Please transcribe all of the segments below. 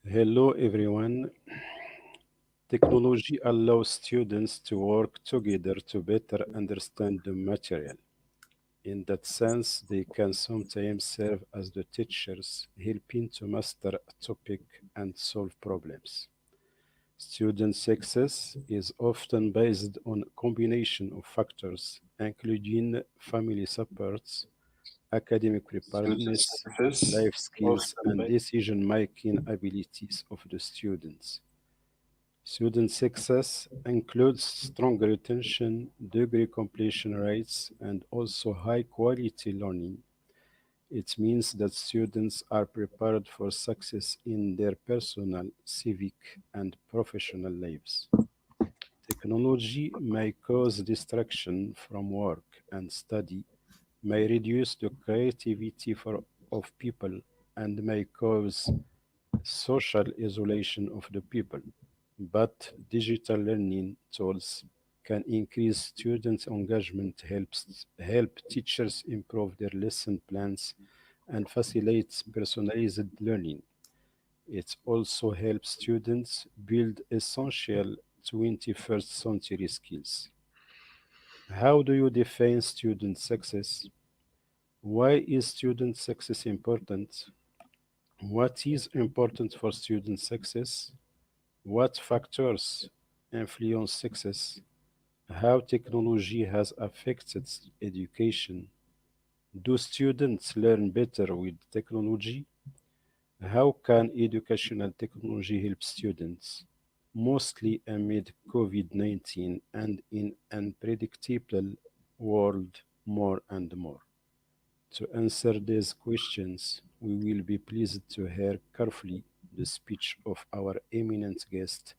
Hello, everyone. Technology allows students to work together to better understand the material. In that sense, they can sometimes serve as the teachers, helping to master a topic and solve problems. Student success is often based on a combination of factors, including family supports, academic Student preparedness, service, life skills, often and by decision-making abilities of the students. Student success includes strong retention, degree completion rates, and also high quality learning. It means that students are prepared for success in their personal, civic, and professional lives. Technology may cause distraction from work and study, may reduce the creativity of people, and may cause social isolation of the people. But digital learning tools can increase students' engagement, help teachers improve their lesson plans, and facilitates personalized learning. It also helps students build essential 21st century skills. How do you define student success? Why is student success important? What is important for student success? What factors influence success? How technology has affected education? Do students learn better with technology? How can educational technology help students, mostly amid COVID 19 and in unpredictable world more and more? To answer these questions, we will be pleased to hear carefully the speech of our eminent guest,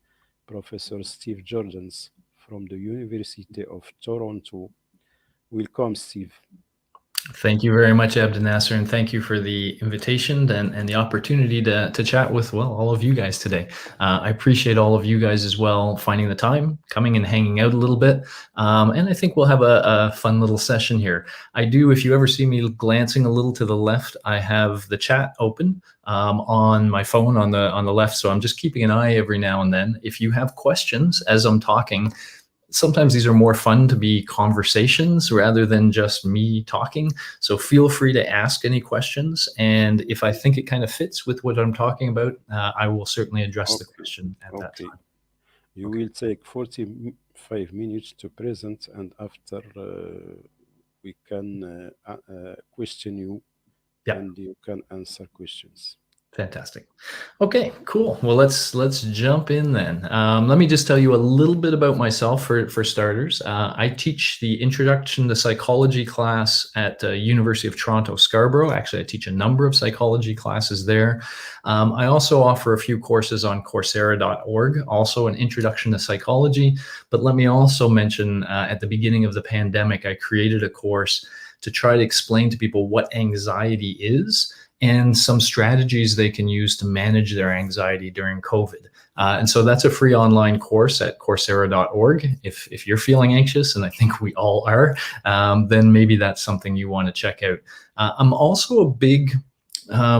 Professor Steve Joordens from the University of Toronto. Welcome, Steve. Thank you very much, Abdel Nasser, and thank you for the invitation and the opportunity to chat with, well, all of you guys today. I appreciate all of you guys as well finding the time, coming and hanging out a little bit. And I think we'll have a fun little session here. I do, if you ever see me glancing a little to the left, I have the chat open on my phone on the left. So I'm just keeping an eye every now and then. If you have questions as I'm talking, sometimes these are more fun to be conversations rather than just me talking. So feel free to ask any questions. And if I think it kind of fits with what I'm talking about, I will certainly address the Okay, question at that okay. time. You Okay. will take 45 minutes to present, and after we can question you Yeah. and you can answer questions. Fantastic. Okay, cool. Well, let's jump in then. Let me just tell you a little bit about myself for starters. I teach the Introduction to Psychology class at University of Toronto, Scarborough. Actually, I teach a number of psychology classes there. I also offer a few courses on Coursera.org, also an Introduction to Psychology. But let me also mention at the beginning of the pandemic, I created a course to try to explain to people what anxiety is and some strategies they can use to manage their anxiety during COVID. And so that's a free online course at Coursera.org. If you're feeling anxious, and I think we all are, then maybe that's something you want to check out. I'm also a big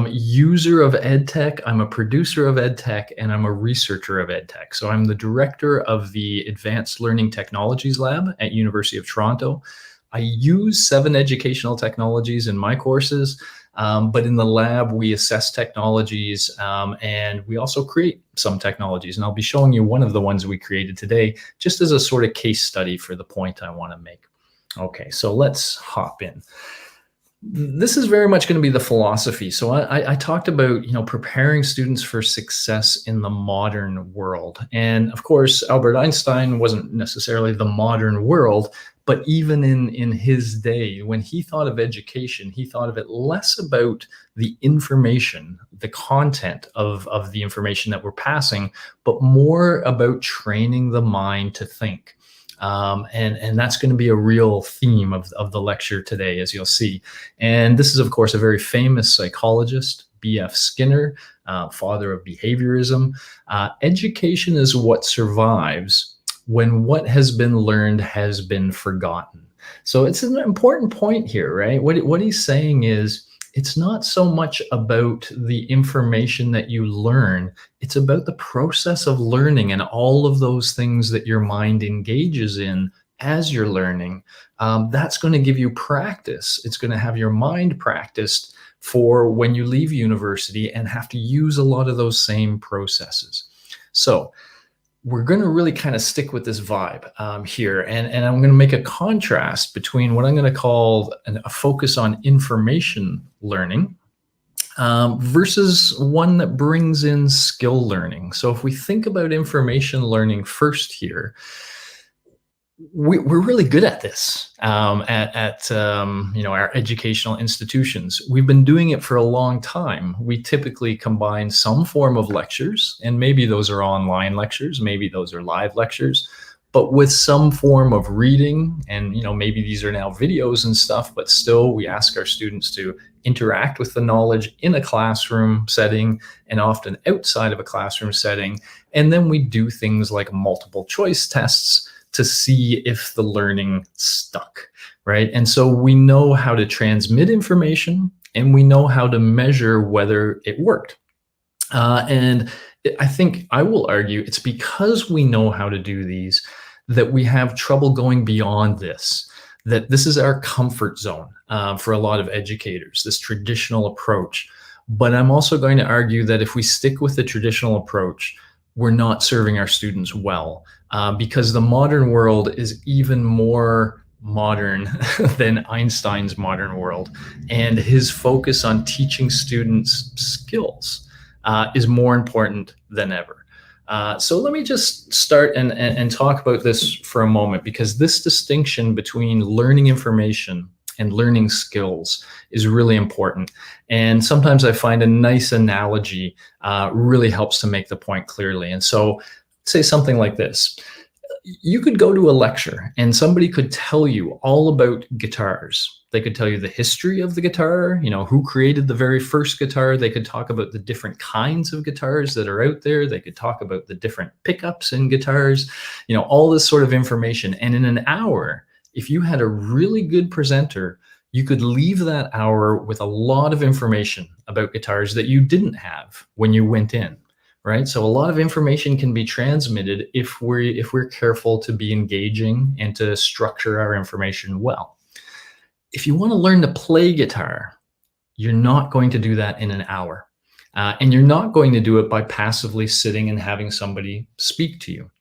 user of EdTech. I'm a producer of EdTech, and I'm a researcher of EdTech. So I'm the director of the Advanced Learning Technologies Lab at University of Toronto. I use 7 educational technologies in my courses, but in the lab, we assess technologies and we also create some technologies. And I'll be showing you one of the ones we created today, just as a sort of case study for the point I want to make. Okay, so let's hop in. This is very much going to be the philosophy. So I talked about, preparing students for success in the modern world. And of course, Albert Einstein wasn't necessarily the modern world, but even in his day, when he thought of education, he thought of it less about the information, the content of the information that we're passing, but more about training the mind to think. And that's going to be a real theme of the lecture today, as you'll see. And this is, of course, a very famous psychologist, B.F. Skinner, father of behaviorism. Education is what survives when what has been learned has been forgotten. So it's an important point here, right? What he's saying is it's not so much about the information that you learn, it's about the process of learning and all of those things that your mind engages in as you're learning. That's going to give you practice. It's going to have your mind practiced for when you leave university and have to use a lot of those same processes. So we're going to really kind of stick with this vibe here. And I'm going to make a contrast between what I'm going to call a focus on information learning versus one that brings in skill learning. So if we think about information learning first here, we're really good at this at our educational institutions. We've been doing it for a long time. We typically combine some form of lectures, and maybe those are online lectures, maybe those are live lectures, but with some form of reading, and maybe these are now videos and stuff, but still we ask our students to interact with the knowledge in a classroom setting and often outside of a classroom setting. And then we do things like multiple choice tests to see if the learning stuck, right? And so we know how to transmit information and we know how to measure whether it worked. And I think I will argue it's because we know how to do these that we have trouble going beyond this, that this is our comfort zone for a lot of educators, this traditional approach. But I'm also going to argue that if we stick with the traditional approach, we're not serving our students well, because the modern world is even more modern than Einstein's modern world. And his focus on teaching students skills is more important than ever. So let me just start and talk about this for a moment, because this distinction between learning information and learning skills is really important. And sometimes I find a nice analogy really helps to make the point clearly. And so say something like this. You could go to a lecture and somebody could tell you all about guitars. They could tell you the history of the guitar, who created the very first guitar. They could talk about the different kinds of guitars that are out there. They could talk about the different pickups in guitars, all this sort of information. And in an hour, if you had a really good presenter, you could leave that hour with a lot of information about guitars that you didn't have when you went in, right? So a lot of information can be transmitted if we're careful to be engaging and to structure our information well. If you want to learn to play guitar, you're not going to do that in an hour. And you're not going to do it by passively sitting and having somebody speak to you.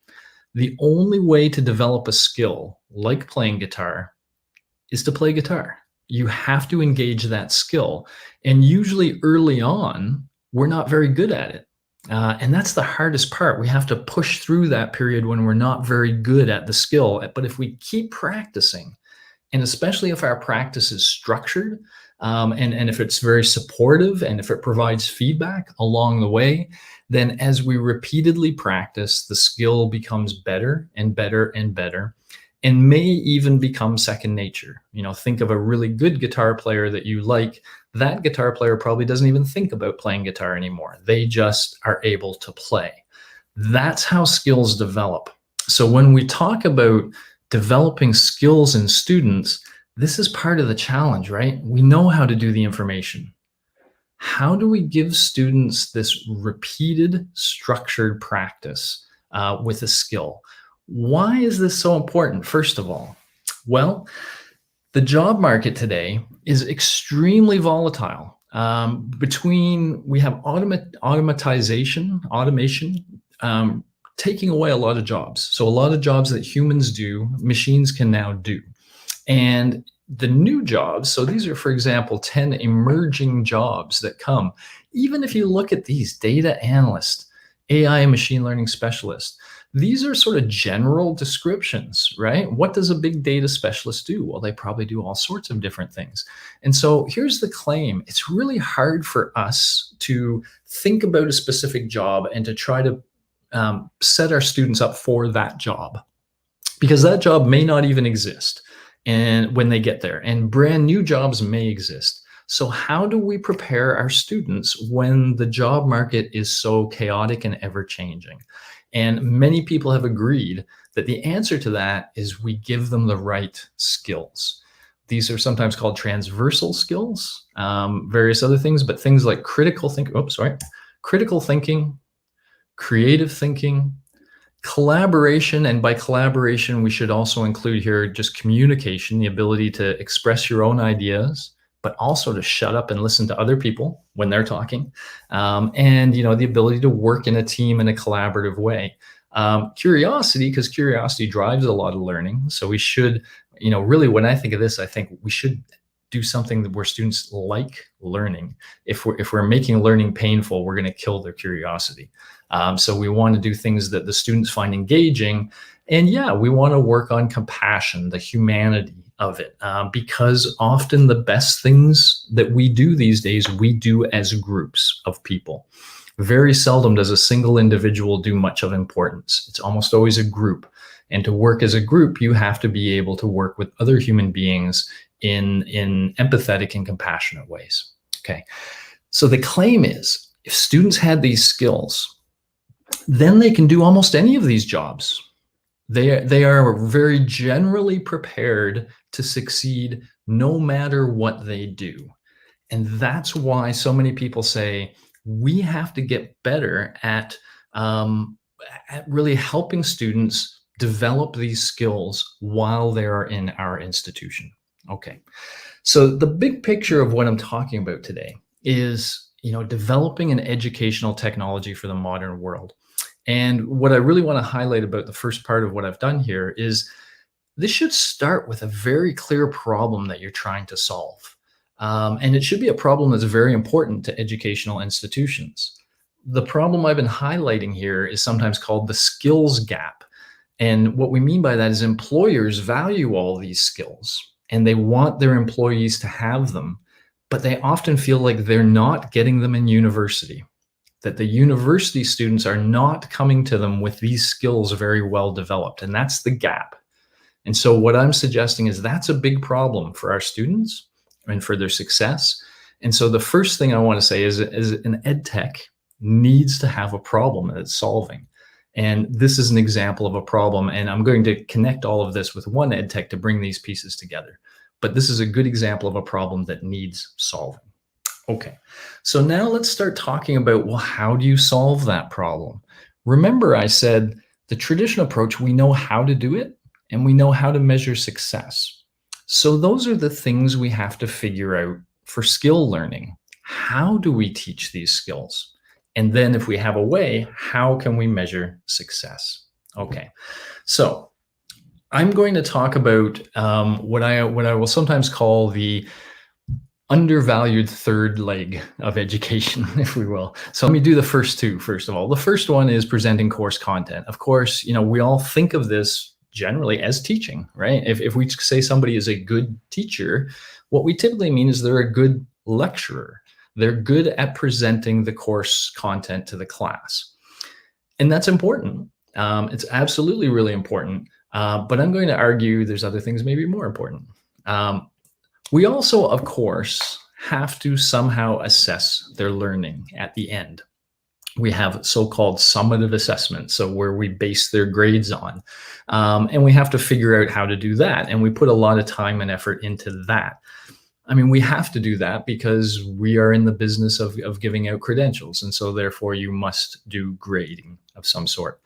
The only way to develop a skill like playing guitar is to play guitar. You have to engage that skill. And usually early on, we're not very good at it. And that's the hardest part. We have to push through that period when we're not very good at the skill. But if we keep practicing, and especially if our practice is structured, and if it's very supportive, and if it provides feedback along the way, then as we repeatedly practice, the skill becomes better and better and better, and may even become second nature. Think of a really good guitar player that you like. That guitar player probably doesn't even think about playing guitar anymore. They just are able to play. That's how skills develop. So when we talk about developing skills in students, this is part of the challenge, right? We know how to do the information. How do we give students this repeated, structured practice with a skill? Why is this so important, first of all? Well, the job market today is extremely volatile. We have automation, taking away a lot of jobs. So a lot of jobs that humans do, machines can now do. And the new jobs, so these are, for example, 10 emerging jobs that come. Even if you look at these, data analyst, AI and machine learning specialist, these are sort of general descriptions, right? What does a big data specialist do? Well, they probably do all sorts of different things. And so here's the claim. It's really hard for us to think about a specific job and to try to set our students up for that job, because that job may not even exist and when they get there, and brand new jobs may exist. So how do we prepare our students when the job market is so chaotic and ever-changing? And many people have agreed that the answer to that is we give them the right skills. These are sometimes called transversal skills, various other things, but things like critical thinking, creative thinking, collaboration. And by collaboration, we should also include here just communication, the ability to express your own ideas, but also to shut up and listen to other people when they're talking. And, the ability to work in a team in a collaborative way. Curiosity, because curiosity drives a lot of learning. So we should, really, when I think of this, I think we should do something where students like learning. If we're making learning painful, we're going to kill their curiosity. So we want to do things that the students find engaging. And yeah, we want to work on compassion, the humanity of it, because often the best things that we do these days, we do as groups of people. Very seldom does a single individual do much of importance. It's almost always a group. And to work as a group, you have to be able to work with other human beings in empathetic and compassionate ways. Okay. So the claim is, if students had these skills, then they can do almost any of these jobs. They are very generally prepared to succeed no matter what they do. And that's why so many people say we have to get better at really helping students develop these skills while they are in our institution. Okay, so the big picture of what I'm talking about today is, developing an educational technology for the modern world. And what I really want to highlight about the first part of what I've done here is this should start with a very clear problem that you're trying to solve. And it should be a problem that's very important to educational institutions. The problem I've been highlighting here is sometimes called the skills gap. And what we mean by that is employers value all these skills and they want their employees to have them, but they often feel like they're not getting them in university, that the university students are not coming to them with these skills very well developed. And that's the gap. And so what I'm suggesting is that's a big problem for our students and for their success. And so the first thing I want to say is an ed tech needs to have a problem that it's solving. And this is an example of a problem. And I'm going to connect all of this with one ed tech to bring these pieces together. But this is a good example of a problem that needs solving. Okay, so now let's start talking about, well, how do you solve that problem? Remember, I said the traditional approach, we know how to do it and we know how to measure success. So those are the things we have to figure out for skill learning. How do we teach these skills? And then if we have a way, how can we measure success? Okay, so I'm going to talk about what I will sometimes call the undervalued third leg of education, if we will. So let me do the first two, first of all. The first one is presenting course content. Of course, we all think of this generally as teaching, right? If we say somebody is a good teacher, what we typically mean is they're a good lecturer. They're good at presenting the course content to the class. And that's important. It's absolutely really important. But I'm going to argue there's other things maybe more important. We also, of course, have to somehow assess their learning at the end. We have so-called summative assessment, so where we base their grades on. And we have to figure out how to do that. And we put a lot of time and effort into that. I mean, we have to do that because we are in the business of giving out credentials. And so therefore you must do grading of some sort.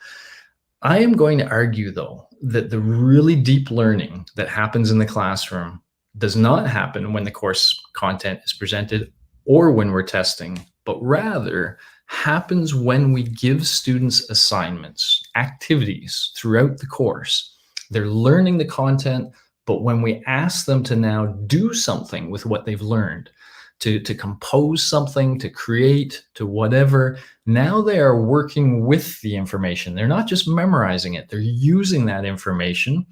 I am going to argue, though, that the really deep learning that happens in the classroom does not happen when the course content is presented or when we're testing, but rather happens when we give students assignments, activities throughout the course. They're learning the content, but when we ask them to now do something with what they've learned, to compose something, to create, to whatever, now they are working with the information. They're not just memorizing it, they're using that information.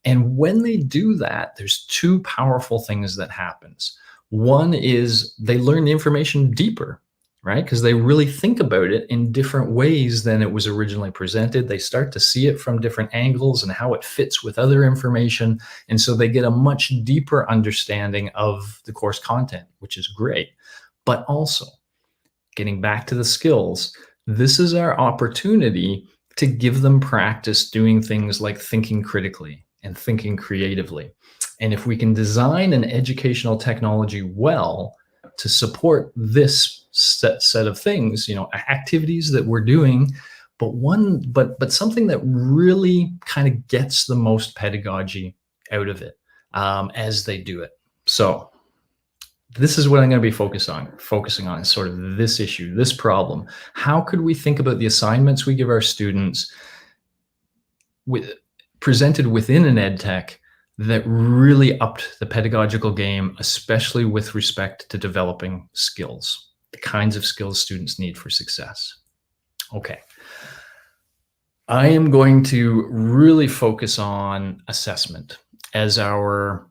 And when they do that, there's two powerful things that happens. One is they learn the information deeper, right? Because they really think about it in different ways than it was originally presented. They start to see it from different angles and how it fits with other information. And so they get a much deeper understanding of the course content, which is great. But also, getting back to the skills, this is our opportunity to give them practice doing things like thinking critically and thinking creatively. And if we can design an educational technology well to support this set of things, activities that we're doing, but something that really kind of gets the most pedagogy out of it as they do it. So this is what I'm going to be focusing on is sort of this issue, this problem. How could we think about the assignments we give our students presented within an ed tech that really upped the pedagogical game, especially with respect to developing skills, the kinds of skills students need for success? Okay. I am going to really focus on assessment as our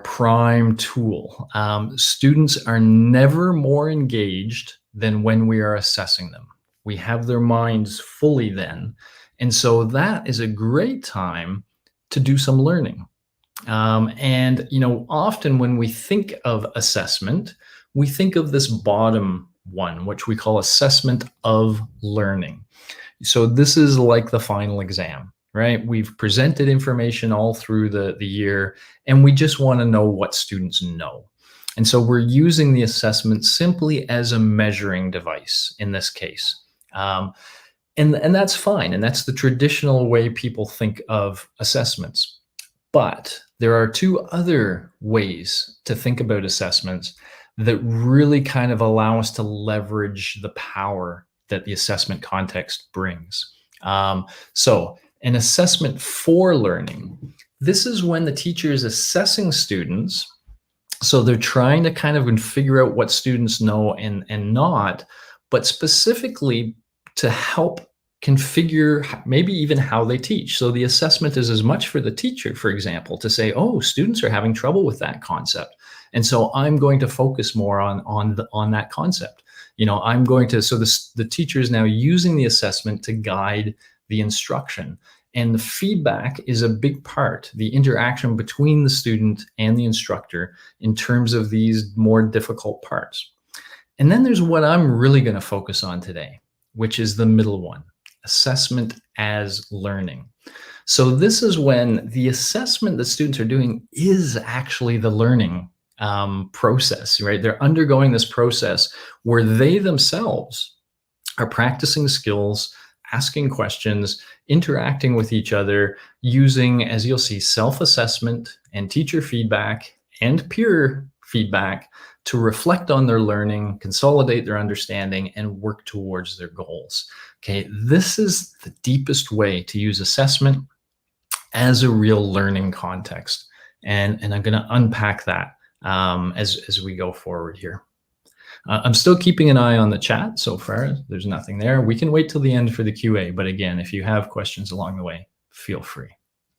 prime tool. Students are never more engaged than when we are assessing them. We have their minds fully then. And so that is a great time to do some learning. And often when we think of assessment, we think of this bottom one, which we call assessment of learning. So this is like the final exam, right? We've presented information all through the year, and we just want to know what students know. And so we're using the assessment simply as a measuring device in this case. And that's fine. And that's the traditional way people think of assessments. But there are two other ways to think about assessments that really kind of allow us to leverage the power that the assessment context brings. So an assessment for learning, this is when the teacher is assessing students. So they're trying to kind of figure out what students know and not, but specifically to help configure maybe even how they teach. So the assessment is as much for the teacher, for example, to say, oh, students are having trouble with that concept. And so I'm going to focus more on that concept. I'm going to, so the teacher is now using the assessment to guide the instruction. And the feedback is a big part, the interaction between the student and the instructor in terms of these more difficult parts. And then there's what I'm really going to focus on today, which is the middle one, assessment as learning. So this is when the assessment that students are doing is actually the learning process, right? They're undergoing this process where they themselves are practicing skills, asking questions, interacting with each other, using, as you'll see, self-assessment and teacher feedback and peer feedback to reflect on their learning, consolidate their understanding, and work towards their goals. Okay, this is the deepest way to use assessment as a real learning context. And I'm going to unpack that as we go forward here. I'm still keeping an eye on the chat so far. There's nothing there. We can wait till the end for the QA. But again, if you have questions along the way, feel free.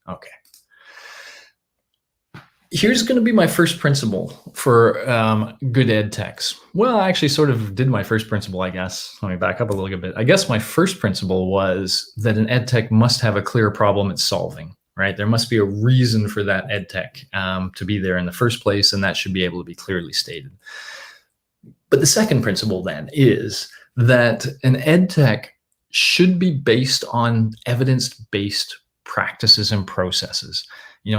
Okay. Here's going to be my first principle for good ed techs. Well, I actually sort of did my first principle, I guess. Let me back up a little bit. I guess my first principle was that an ed tech must have a clear problem it's solving, right? There must be a reason for that ed tech to be there in the first place, and that should be able to be clearly stated. But the second principle then is that an ed tech should be based on evidence-based practices and processes.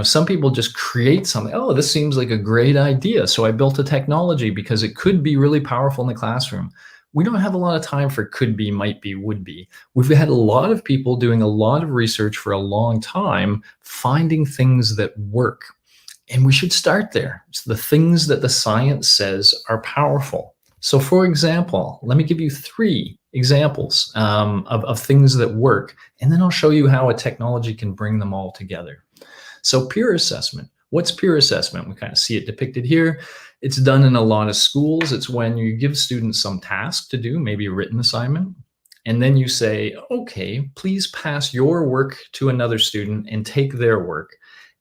Some people just create something. Oh, this seems like a great idea, so I built a technology because it could be really powerful in the classroom. We don't have a lot of time for could be, might be, would be. We've had a lot of people doing a lot of research for a long time, finding things that work. And we should start there. It's the things that the science says are powerful. So for example, let me give you 3 examples of things that work, and then I'll show you how a technology can bring them all together. So peer assessment. What's peer assessment? We kind of see it depicted here. It's done in a lot of schools. It's when you give students some task to do, maybe a written assignment, and then you say, okay, please pass your work to another student and take their work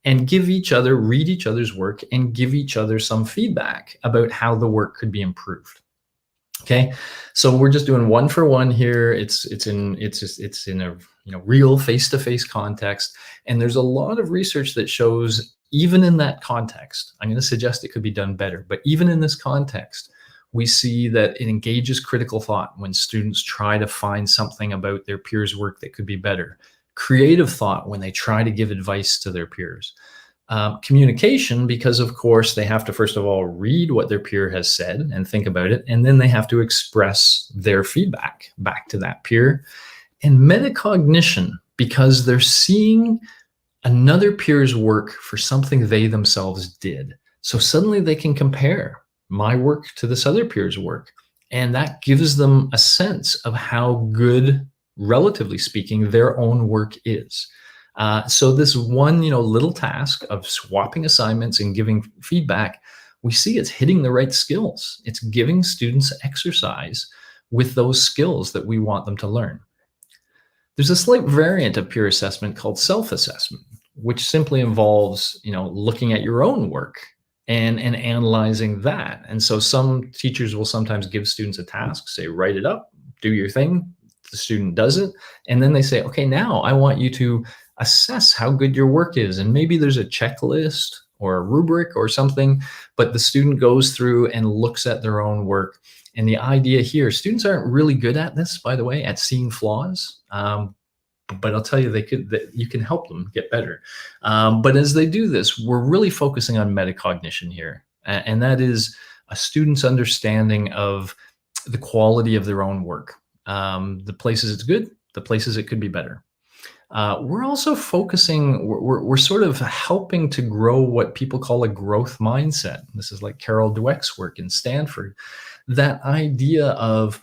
and read each other's work and give each other some feedback about how the work could be improved. Okay, so we're just doing one for one here. It's in a real face-to-face context, and there's a lot of research that shows even in that context, I'm going to suggest it could be done better, but even in this context, we see that it engages critical thought when students try to find something about their peers' work that could be better. Creative thought when they try to give advice to their peers. Communication, because of course they have to first of all read what their peer has said and think about it, and then they have to express their feedback back to that peer. And metacognition, because they're seeing another peer's work for something they themselves did. So suddenly they can compare my work to this other peer's work. And that gives them a sense of how good, relatively speaking, their own work is. So this one, little task of swapping assignments and giving feedback, we see it's hitting the right skills. It's giving students exercise with those skills that we want them to learn. There's a slight variant of peer assessment called self-assessment, which simply involves, looking at your own work and analyzing that. And so some teachers will sometimes give students a task, say, write it up, do your thing. The student does it. And then they say, okay, now I want you to assess how good your work is. And maybe there's a checklist or a rubric or something, but the student goes through and looks at their own work. And the idea here, students aren't really good at this, by the way, at seeing flaws. But I'll tell you, you can help them get better. But as they do this, we're really focusing on metacognition here. And that is a student's understanding of the quality of their own work. The places it's good, the places it could be better. We're also focusing, we're sort of helping to grow what people call a growth mindset. This is like Carol Dweck's work in Stanford. That idea of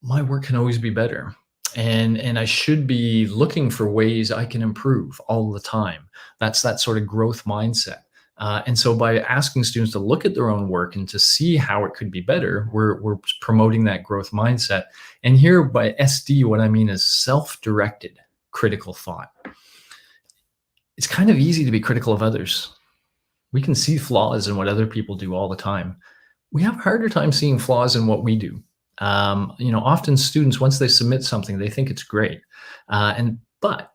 my work can always be better. And I should be looking for ways I can improve all the time. That's that sort of growth mindset. And so by asking students to look at their own work and to see how it could be better, we're promoting that growth mindset. And here by SD, what I mean is self-directed critical thought. It's kind of easy to be critical of others. We can see flaws in what other people do all the time. We have a harder time seeing flaws in what we do. Often students, once they submit something, they think it's great. But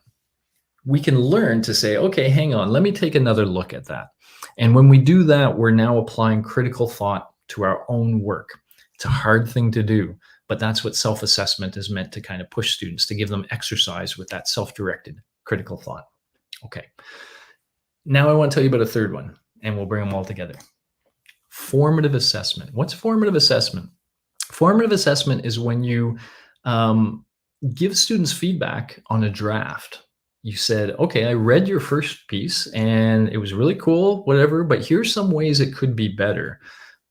we can learn to say, okay, hang on, let me take another look at that. And when we do that, we're now applying critical thought to our own work. It's a hard thing to do, but that's what self-assessment is meant to kind of push students, to give them exercise with that self-directed critical thought. Okay. Now I want to tell you about a third one, and we'll bring them all together. Formative assessment. What's formative assessment? Formative assessment is when you give students feedback on a draft. You said, okay, I read your first piece and it was really cool, whatever, but here's some ways it could be better.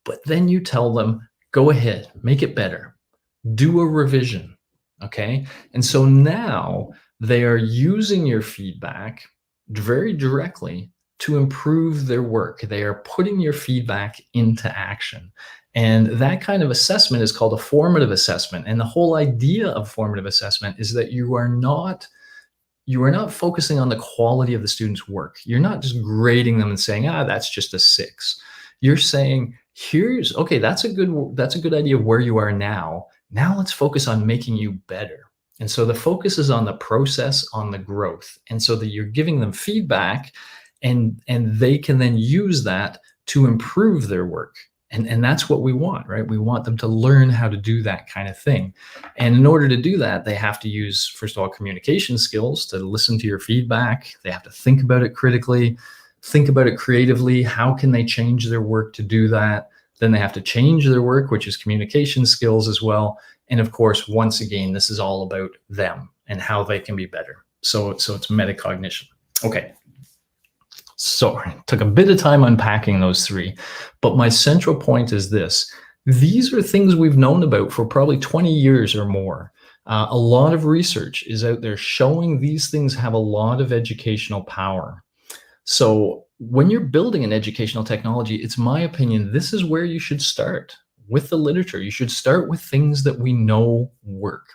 But then you tell them, go ahead, make it better. Do a revision, okay? And so now they are using your feedback very directly to improve their work. They are putting your feedback into action. And that kind of assessment is called a formative assessment. And the whole idea of formative assessment is that you are not focusing on the quality of the student's work. You're not just grading them and saying, that's just a 6. You're saying, okay, that's a good idea of where you are now. Now let's focus on making you better. And so the focus is on the process, on the growth. And so that you're giving them feedback and they can then use that to improve their work. And that's what we want, right? We want them to learn how to do that kind of thing. And in order to do that, they have to use, first of all, communication skills to listen to your feedback. They have to think about it critically, think about it creatively. How can they change their work to do that? Then they have to change their work, which is communication skills as well. And of course, once again, this is all about them and how they can be better. So it's metacognition. Okay. So it took a bit of time unpacking those three, but my central point is this. These are things we've known about for probably 20 years or more. A lot of research is out there showing these things have a lot of educational power. So when you're building an educational technology, it's my opinion, this is where you should start with the literature. You should start with things that we know work.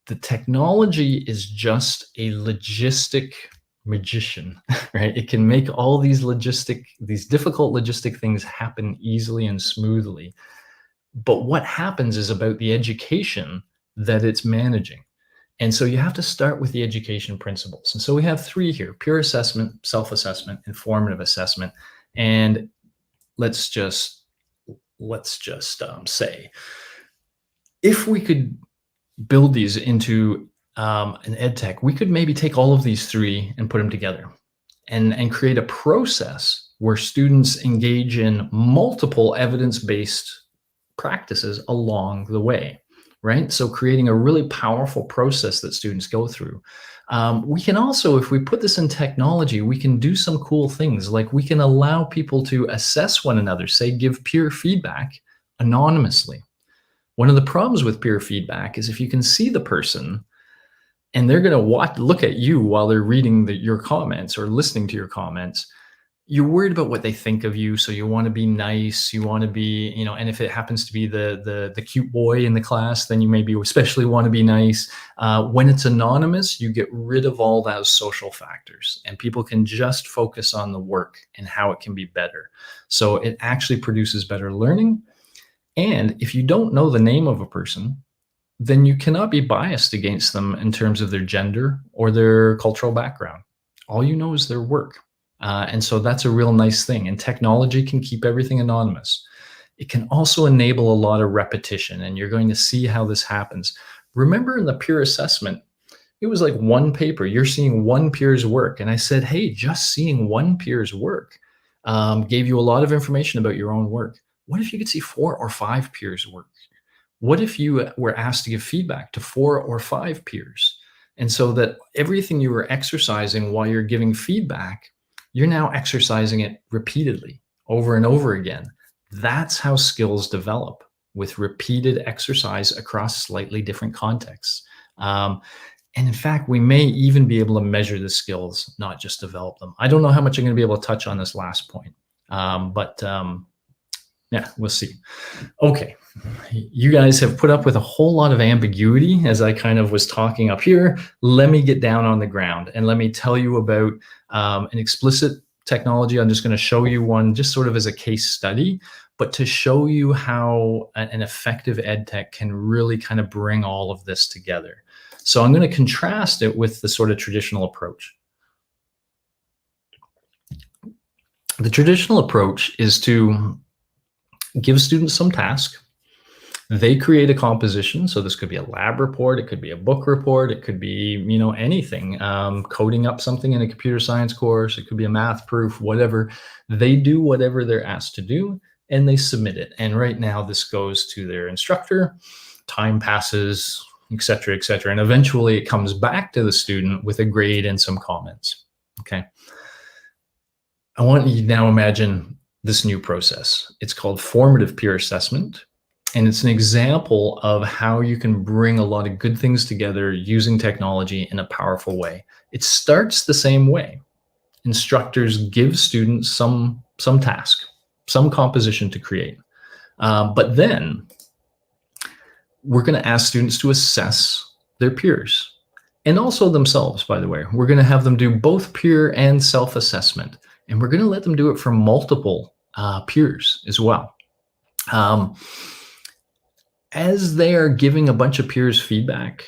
The technology is just a logistic magician, right? It can make all these difficult logistic things happen easily and smoothly. But what happens is about the education that it's managing. And so you have to start with the education principles. And so we have 3 here: peer assessment, self-assessment, and formative assessment. And let's just say, if we could build these into an ed tech, we could maybe take all of these 3 and put them together. and create a process where students engage in multiple evidence-based practices along the way, right? So creating a really powerful process that students go through. We can also, if we put this in technology, we can do some cool things. Like we can allow people to assess one another, say give peer feedback anonymously. One of the problems with peer feedback is if you can see the person and they're going to look at you while they're reading your comments or listening to your comments, you're worried about what they think of you. So you want to be nice, you want to be, and if it happens to be the cute boy in the class, then you maybe especially want to be nice. When it's anonymous, you get rid of all those social factors and people can just focus on the work and how it can be better. So it actually produces better learning. And if you don't know the name of a person, then you cannot be biased against them in terms of their gender or their cultural background. All you know is their work. And so that's a real nice thing. And technology can keep everything anonymous. It can also enable a lot of repetition, and you're going to see how this happens. Remember in the peer assessment, it was like one paper. You're seeing one peer's work. And I said, hey, just seeing one peer's work gave you a lot of information about your own work. What if you could see 4 or 5 peers' work? What if you were asked to give feedback to 4 or 5 peers? And so that everything you were exercising while you're giving feedback, you're now exercising it repeatedly over and over again. That's how skills develop, with repeated exercise across slightly different contexts. And in fact, we may even be able to measure the skills, not just develop them. I don't know how much I'm going to be able to touch on this last point, but yeah, we'll see. Okay, you guys have put up with a whole lot of ambiguity as I kind of was talking up here. Let me get down on the ground and let me tell you about an explicit technology. I'm just going to show you one just sort of as a case study, but to show you how an effective ed tech can really kind of bring all of this together. So I'm going to contrast it with the sort of traditional approach. The traditional approach is to give students some task. They create a composition. So this could be a lab report. It could be a book report. It could be, anything, coding up something in a computer science course. It could be a math proof, whatever. They do whatever they're asked to do and they submit it. And right now this goes to their instructor, time passes, et cetera, et cetera. And eventually it comes back to the student with a grade and some comments. Okay. I want you to now imagine this new process. It's called formative peer assessment. And it's an example of how you can bring a lot of good things together using technology in a powerful way. It starts the same way. Instructors give students some task, some composition to create. But then we're going to ask students to assess their peers and also themselves, by the way. We're going to have them do both peer and self-assessment. And we're going to let them do it for multiple peers as well. As they are giving a bunch of peers feedback,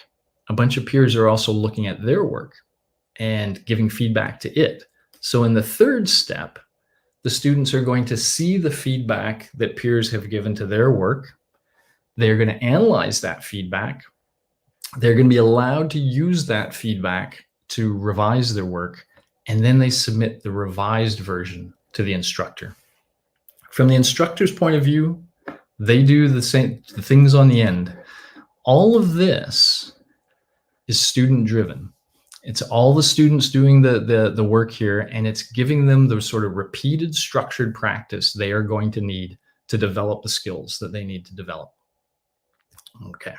a bunch of peers are also looking at their work and giving feedback to it. So in the third step, the students are going to see the feedback that peers have given to their work. They're going to analyze that feedback. They're going to be allowed to use that feedback to revise their work. And then they submit the revised version to the instructor. From the instructor's point of view, they do the things on the end. All of this is student driven. It's all the students doing the work here, and it's giving them the sort of repeated structured practice they are going to need to develop the skills that they need to develop. Okay.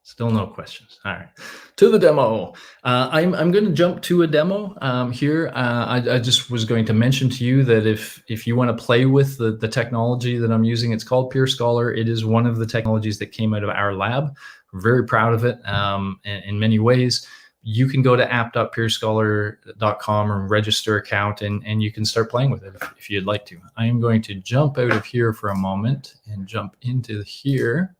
Still no questions. All right, to the demo. I'm going to jump to a demo here. I just was going to mention to you that if you want to play with the technology that I'm using, it's called Peer Scholar. It is one of the technologies that came out of our lab. We're very proud of it in many ways. You can go to app.peerscholar.com and register an account, and you can start playing with it if you'd like to. I am going to jump out of here for a moment and jump into here.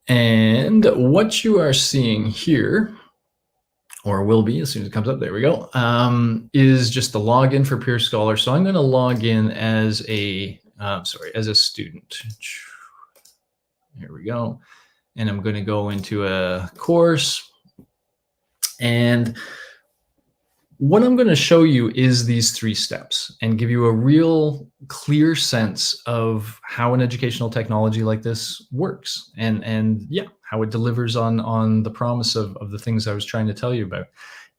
And what you are seeing here, or will be as soon as it comes up, there we go, is just the login for Peer Scholar. So I'm going to log in as a student. Here we go. And I'm going to go into a course. And What I'm going to show you is these 3 steps and give you a real clear sense of how an educational technology like this works, and yeah, how it delivers on the promise of the things I was trying to tell you about.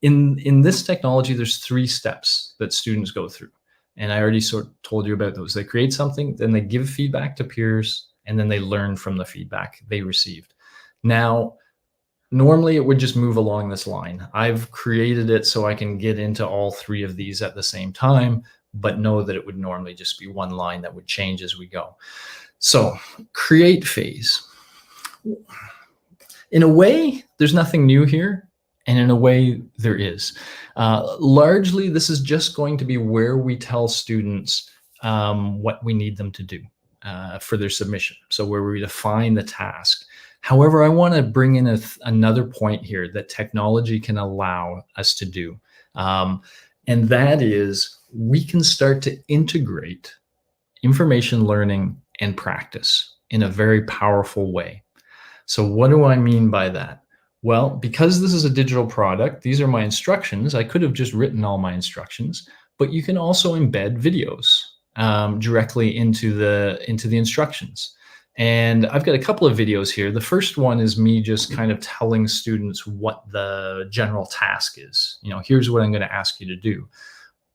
In this technology, there's 3 steps that students go through, and I already sort of told you about those. They create something, then they give feedback to peers, and then they learn from the feedback they received. Now, normally it would just move along this line. I've created it so I can get into all 3 of these at the same time, but know that it would normally just be one line that would change as we go. So, create phase. In a way, there's nothing new here, and in a way, there is. Largely, this is just going to be where we tell students what we need them to do for their submission. So where we define the task. However, I want to bring in another point here that technology can allow us to do. And that is, we can start to integrate information learning and practice in a very powerful way. So what do I mean by that? Well, because this is a digital product, these are my instructions. I could have just written all my instructions, but you can also embed videos directly into the instructions. And I've got a couple of videos here. The first one is me just kind of telling students what the general task is. You know, here's what I'm going to ask you to do.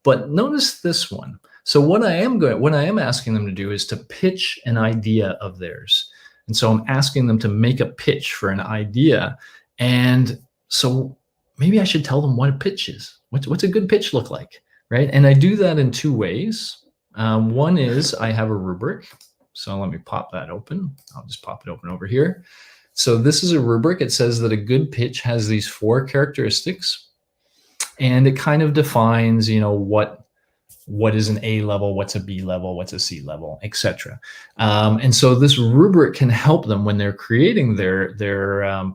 But notice this one. So what I am asking them to do is to pitch an idea of theirs. And so I'm asking them to make a pitch for an idea. And so maybe I should tell them what a pitch is. What's a good pitch look like, right? And I do that in 2 ways. One is I have a rubric. So let me pop that open. I'll just pop it open over here. So this is a rubric. It says that a good pitch has these 4 characteristics, and it kind of defines, you know, what is an A level, what's a B level, what's a C level, etc. And so this rubric can help them when they're creating their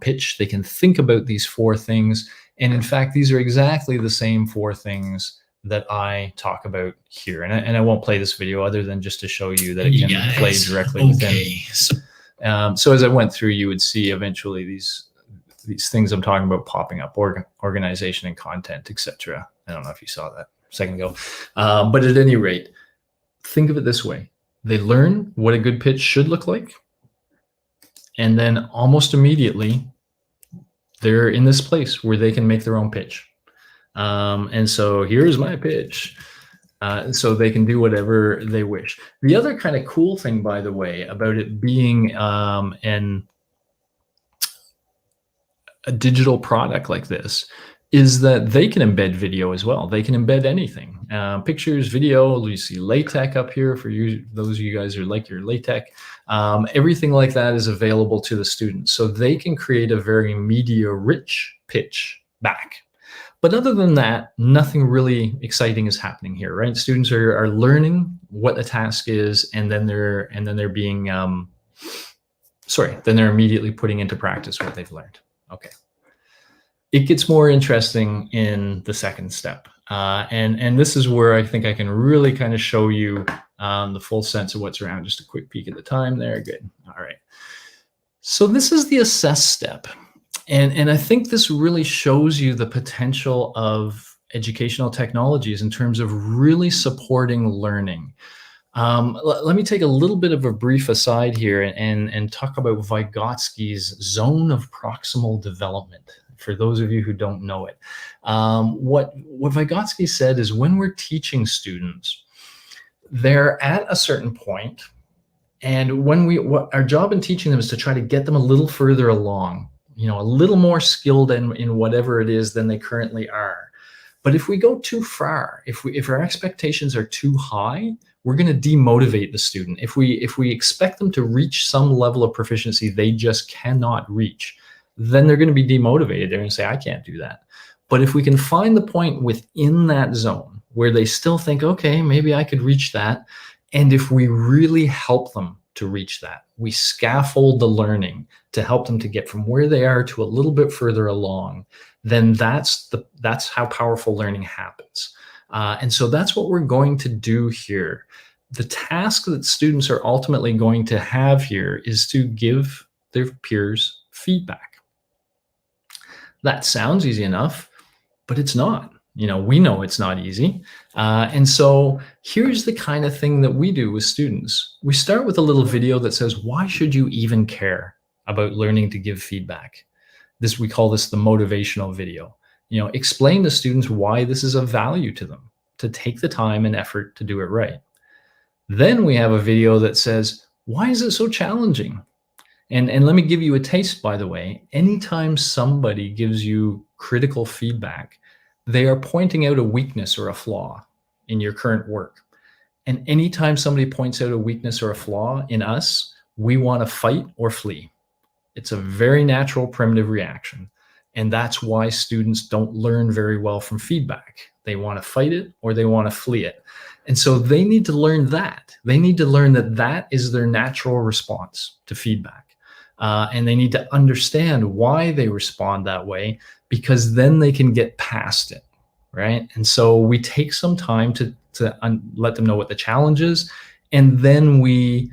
pitch. They can think about these 4 things. And in fact, these are exactly the same 4 things that I talk about here. And I won't play this video other than just to show you that it can play directly within. So as I went through, you would see eventually these things I'm talking about popping up: organization and content, etc. I don't know if you saw that a second ago. But at any rate, think of it this way. They learn what a good pitch should look like. And then almost immediately, they're in this place where they can make their own pitch. And so here's my pitch. So they can do whatever they wish. The other kind of cool thing, by the way, about it being a digital product like this is that they can embed video as well. They can embed anything, pictures, video. You see LaTeX up here for you, those of you guys who like your LaTeX. Everything like that is available to the students. So they can create a very media-rich pitch back. But other than that, nothing really exciting is happening here, right? Students are learning what a task is, and then they're being then they're immediately putting into practice what they've learned. Okay. It gets more interesting in the second step. And this is where I think I can really kind of show you the full sense of what's around. Just a quick peek at the time there. Good. All right. So this is the assess step. And I think this really shows you the potential of educational technologies in terms of really supporting learning. Let me take a little bit of a brief aside here and talk about Vygotsky's zone of proximal development, for those of you who don't know it. What Vygotsky said is, when we're teaching students, they're at a certain point, and what our job in teaching them is to try to get them a little further along, you know, a little more skilled in whatever it is than they currently are. But if we go too far, if our expectations are too high, we're going to demotivate the student. If we expect them to reach some level of proficiency they just cannot reach, then they're going to be demotivated. They're going to say, I can't do that. But if we can find the point within that zone where they still think, okay, maybe I could reach that, and if we really help them to reach that, we scaffold the learning to help them to get from where they are to a little bit further along, then that's how powerful learning happens. And so that's what we're going to do here. The task that students are ultimately going to have here is to give their peers feedback. That sounds easy enough, but it's not. We know it's not easy. And so here's the kind of thing that we do with students. We start with a little video that says, why should you even care about learning to give feedback? We call this the motivational video. Explain to students why this is of value to them, to take the time and effort to do it right. Then we have a video that says, why is it so challenging? And let me give you a taste, by the way. Anytime somebody gives you critical feedback, they are pointing out a weakness or a flaw in your current work. And anytime somebody points out a weakness or a flaw in us, we want to fight or flee. It's a very natural, primitive reaction. And that's why students don't learn very well from feedback. They want to fight it or they want to flee it. And so they need to learn that. They need to learn that that is their natural response to feedback. And they need to understand why they respond that way, because then they can get past it, right? And so we take some time to let them know what the challenge is, and then we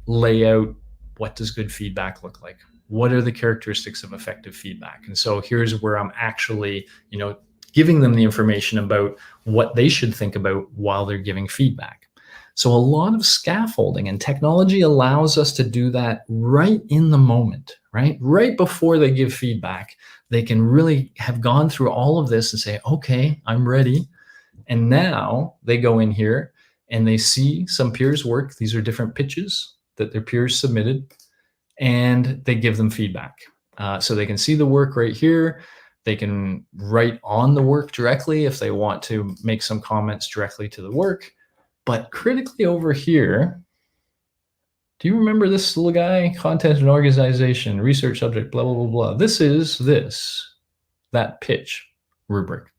lay out, what does good feedback look like? What are the characteristics of effective feedback? And so here's where I'm actually, giving them the information about what they should think about while they're giving feedback. So a lot of scaffolding, and technology allows us to do that right in the moment, right? Right before they give feedback, they can really have gone through all of this and say, okay, I'm ready. And now they go in here and they see some peers' work. These are different pitches that their peers submitted, and they give them feedback. So they can see the work right here. They can write on the work directly if they want to make some comments directly to the work. But critically over here, do you remember this little guy? Content and organization, research subject, blah, blah, blah, blah. This is that pitch rubric.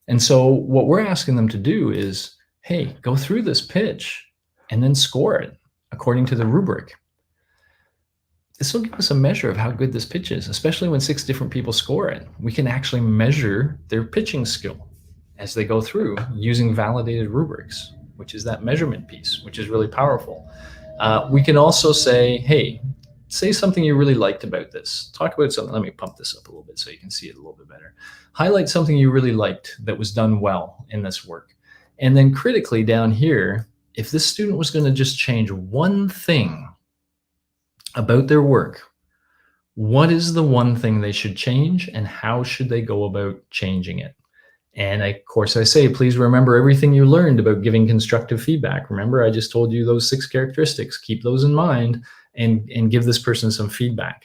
And so what we're asking them to do is, hey, go through this pitch and then score it according to the rubric. This will give us a measure of how good this pitch is, especially when 6 different people score it. We can actually measure their pitching skill as they go through using validated rubrics, which is that measurement piece, which is really powerful. We can also say, hey, say something you really liked about this. Talk about something. Let me pump this up a little bit so you can see it a little bit better. Highlight something you really liked that was done well in this work. And then critically down here, if this student was going to just change one thing about their work, what is the one thing they should change, and how should they go about changing it? And of course I say, please remember everything you learned about giving constructive feedback. Remember, I just told you those 6 characteristics. Keep those in mind and give this person some feedback.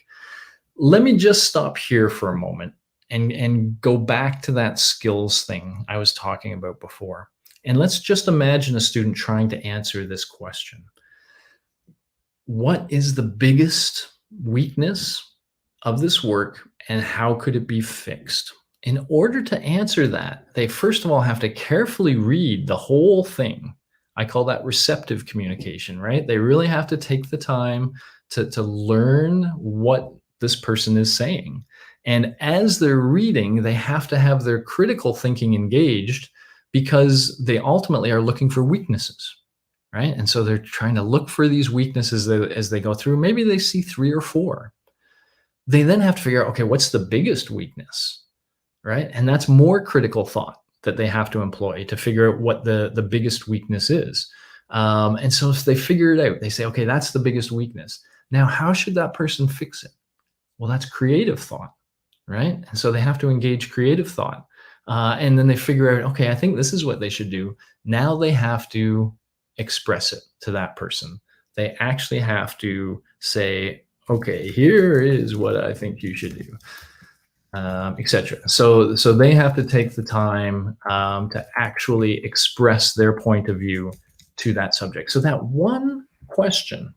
Let me just stop here for a moment and go back to that skills thing I was talking about before. And let's just imagine a student trying to answer this question. What is the biggest weakness of this work, and how could it be fixed? In order to answer that, they first of all have to carefully read the whole thing. I call that receptive communication, right? They really have to take the time to learn what this person is saying. And as they're reading, they have to have their critical thinking engaged, because they ultimately are looking for weaknesses. Right? And so they're trying to look for these weaknesses as they go through. Maybe they see 3 or 4. They then have to figure out, okay, what's the biggest weakness, right? And that's more critical thought that they have to employ to figure out what the biggest weakness is. And so if they figure it out, they say, okay, that's the biggest weakness. Now, how should that person fix it? Well, that's creative thought, right? And so they have to engage creative thought. And then they figure out, okay, I think this is what they should do. Now they have to express it to that person. They actually have to say, okay, here is what I think you should do, etc. So they have to take the time to actually express their point of view to that subject. So that one question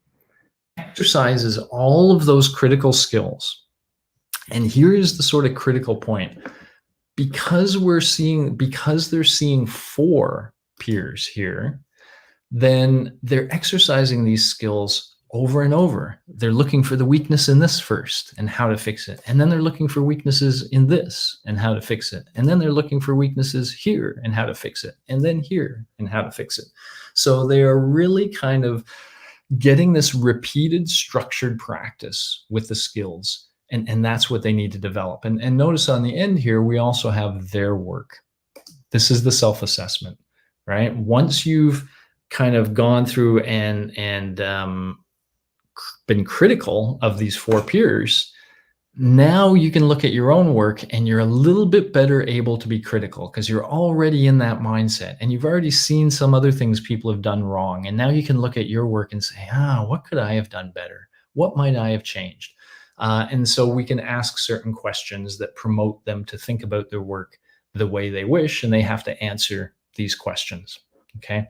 exercises all of those critical skills. And here is the sort of critical point. Because they're seeing 4 peers here, then they're exercising these skills over and over. They're looking for the weakness in this first and how to fix it. And then they're looking for weaknesses in this and how to fix it. And then they're looking for weaknesses here and how to fix it. And then here and how to fix it. So they are really kind of getting this repeated structured practice with the skills. And that's what they need to develop. And notice on the end here, we also have their work. This is the self-assessment, right? Once you've kind of gone through and been critical of these 4 peers, now you can look at your own work and you're a little bit better able to be critical because you're already in that mindset and you've already seen some other things people have done wrong. And now you can look at your work and say, what could I have done better? What might I have changed? And so we can ask certain questions that promote them to think about their work the way they wish, and they have to answer these questions. Okay.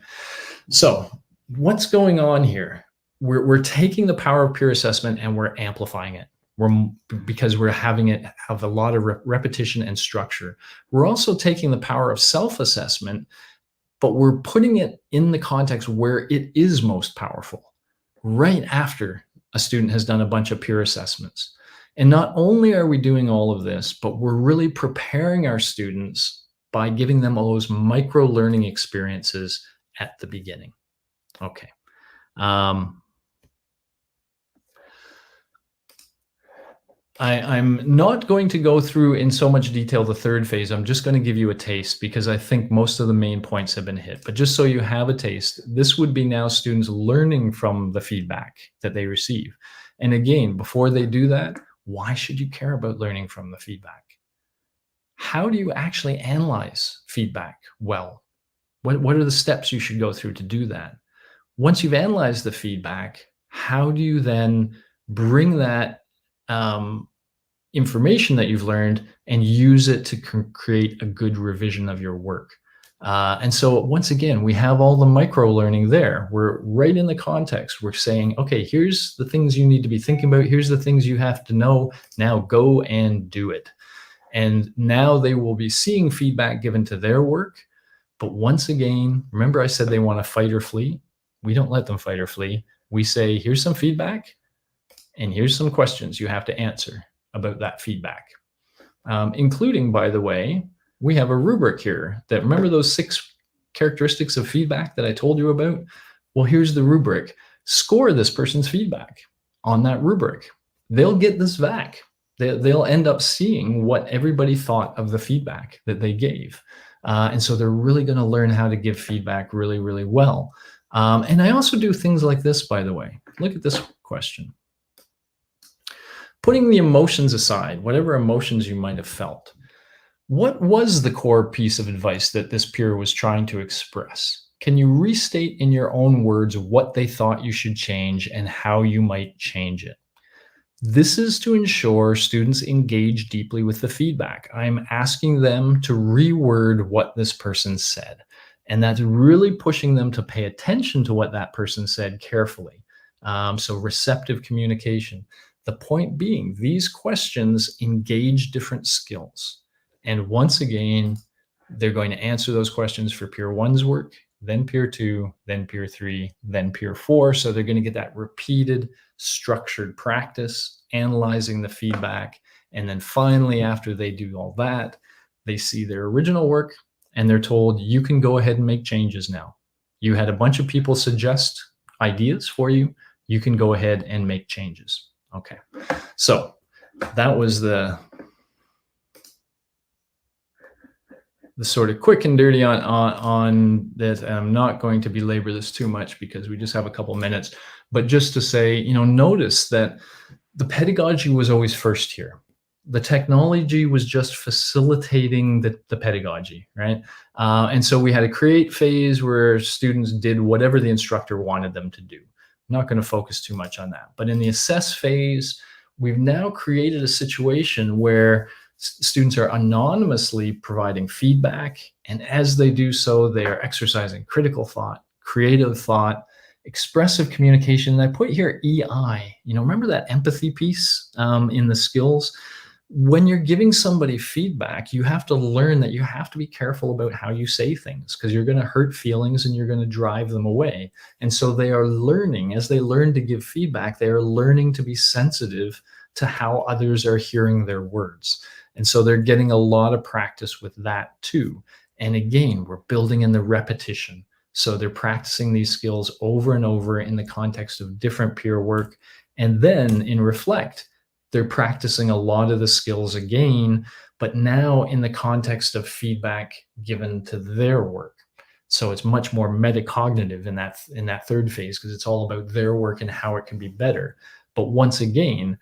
So what's going on here? We're taking the power of peer assessment and we're amplifying it. Because we're having it have a lot of repetition and structure. We're also taking the power of self-assessment, but we're putting it in the context where it is most powerful, right after a student has done a bunch of peer assessments. And not only are we doing all of this, but we're really preparing our students by giving them all those micro learning experiences at the beginning. Okay. I'm not going to go through in so much detail the 3rd phase. I'm just going to give you a taste because I think most of the main points have been hit. But just so you have a taste, this would be now students learning from the feedback that they receive. And again, before they do that, why should you care about learning from the feedback? How do you actually analyze feedback well? What are the steps you should go through to do that? Once you've analyzed the feedback, how do you then bring that information that you've learned and use it to create a good revision of your work? And so once again, we have all the micro learning there. We're right in the context. We're saying, okay, here's the things you need to be thinking about. Here's the things you have to know. Now go and do it. And now they will be seeing feedback given to their work. But once again, remember I said they want to fight or flee? We don't let them fight or flee. We say, here's some feedback and here's some questions you have to answer about that feedback. Including, by the way, we have a rubric here that, remember those 6 characteristics of feedback that I told you about? Well, here's the rubric. Score this person's feedback on that rubric. They'll get this back. They'll end up seeing what everybody thought of the feedback that they gave. And so they're really going to learn how to give feedback really, really well. And I also do things like this, by the way. Look at this question. Putting the emotions aside, whatever emotions you might have felt, what was the core piece of advice that this peer was trying to express? Can you restate in your own words what they thought you should change and how you might change it? This is to ensure students engage deeply with the feedback. I'm asking them to reword what this person said. And that's really pushing them to pay attention to what that person said carefully. So receptive communication. The point being, these questions engage different skills. And once again, they're going to answer those questions for peer 1's work, then peer 2, then peer 3, then peer 4. So they're going to get that repeated, structured practice, analyzing the feedback. And then finally, after they do all that, they see their original work and they're told, you can go ahead and make changes now. You had a bunch of people suggest ideas for you. You can go ahead and make changes. Okay, so that was the sort of quick and dirty on that. I'm not going to belabor this too much because we just have a couple minutes, but just to say, notice that the pedagogy was always first here. The technology was just facilitating the pedagogy, right? And so we had a create phase where students did whatever the instructor wanted them to do. I'm not going to focus too much on that. But in the assess phase, we've now created a situation where students are anonymously providing feedback. And as they do so, they are exercising critical thought, creative thought, expressive communication. And I put here EI, remember that empathy piece in the skills? When you're giving somebody feedback, you have to learn that you have to be careful about how you say things because you're going to hurt feelings and you're going to drive them away. And so they are learning, as they learn to give feedback, they are learning to be sensitive to how others are hearing their words. And so they're getting a lot of practice with that too. And again, we're building in the repetition. So they're practicing these skills over and over in the context of different peer work. And then in reflect, they're practicing a lot of the skills again, but now in the context of feedback given to their work. So it's much more metacognitive in that third phase, because it's all about their work and how it can be better. But once again,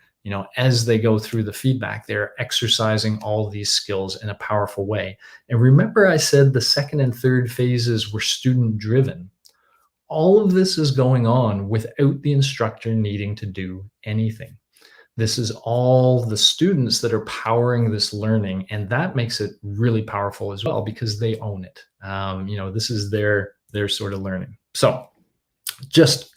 as they go through the feedback, they're exercising all these skills in a powerful way. And remember, I said the second and third phases were student driven. All of this is going on without the instructor needing to do anything. This is all the students that are powering this learning, and that makes it really powerful as well, because they own it. This is their sort of learning. So just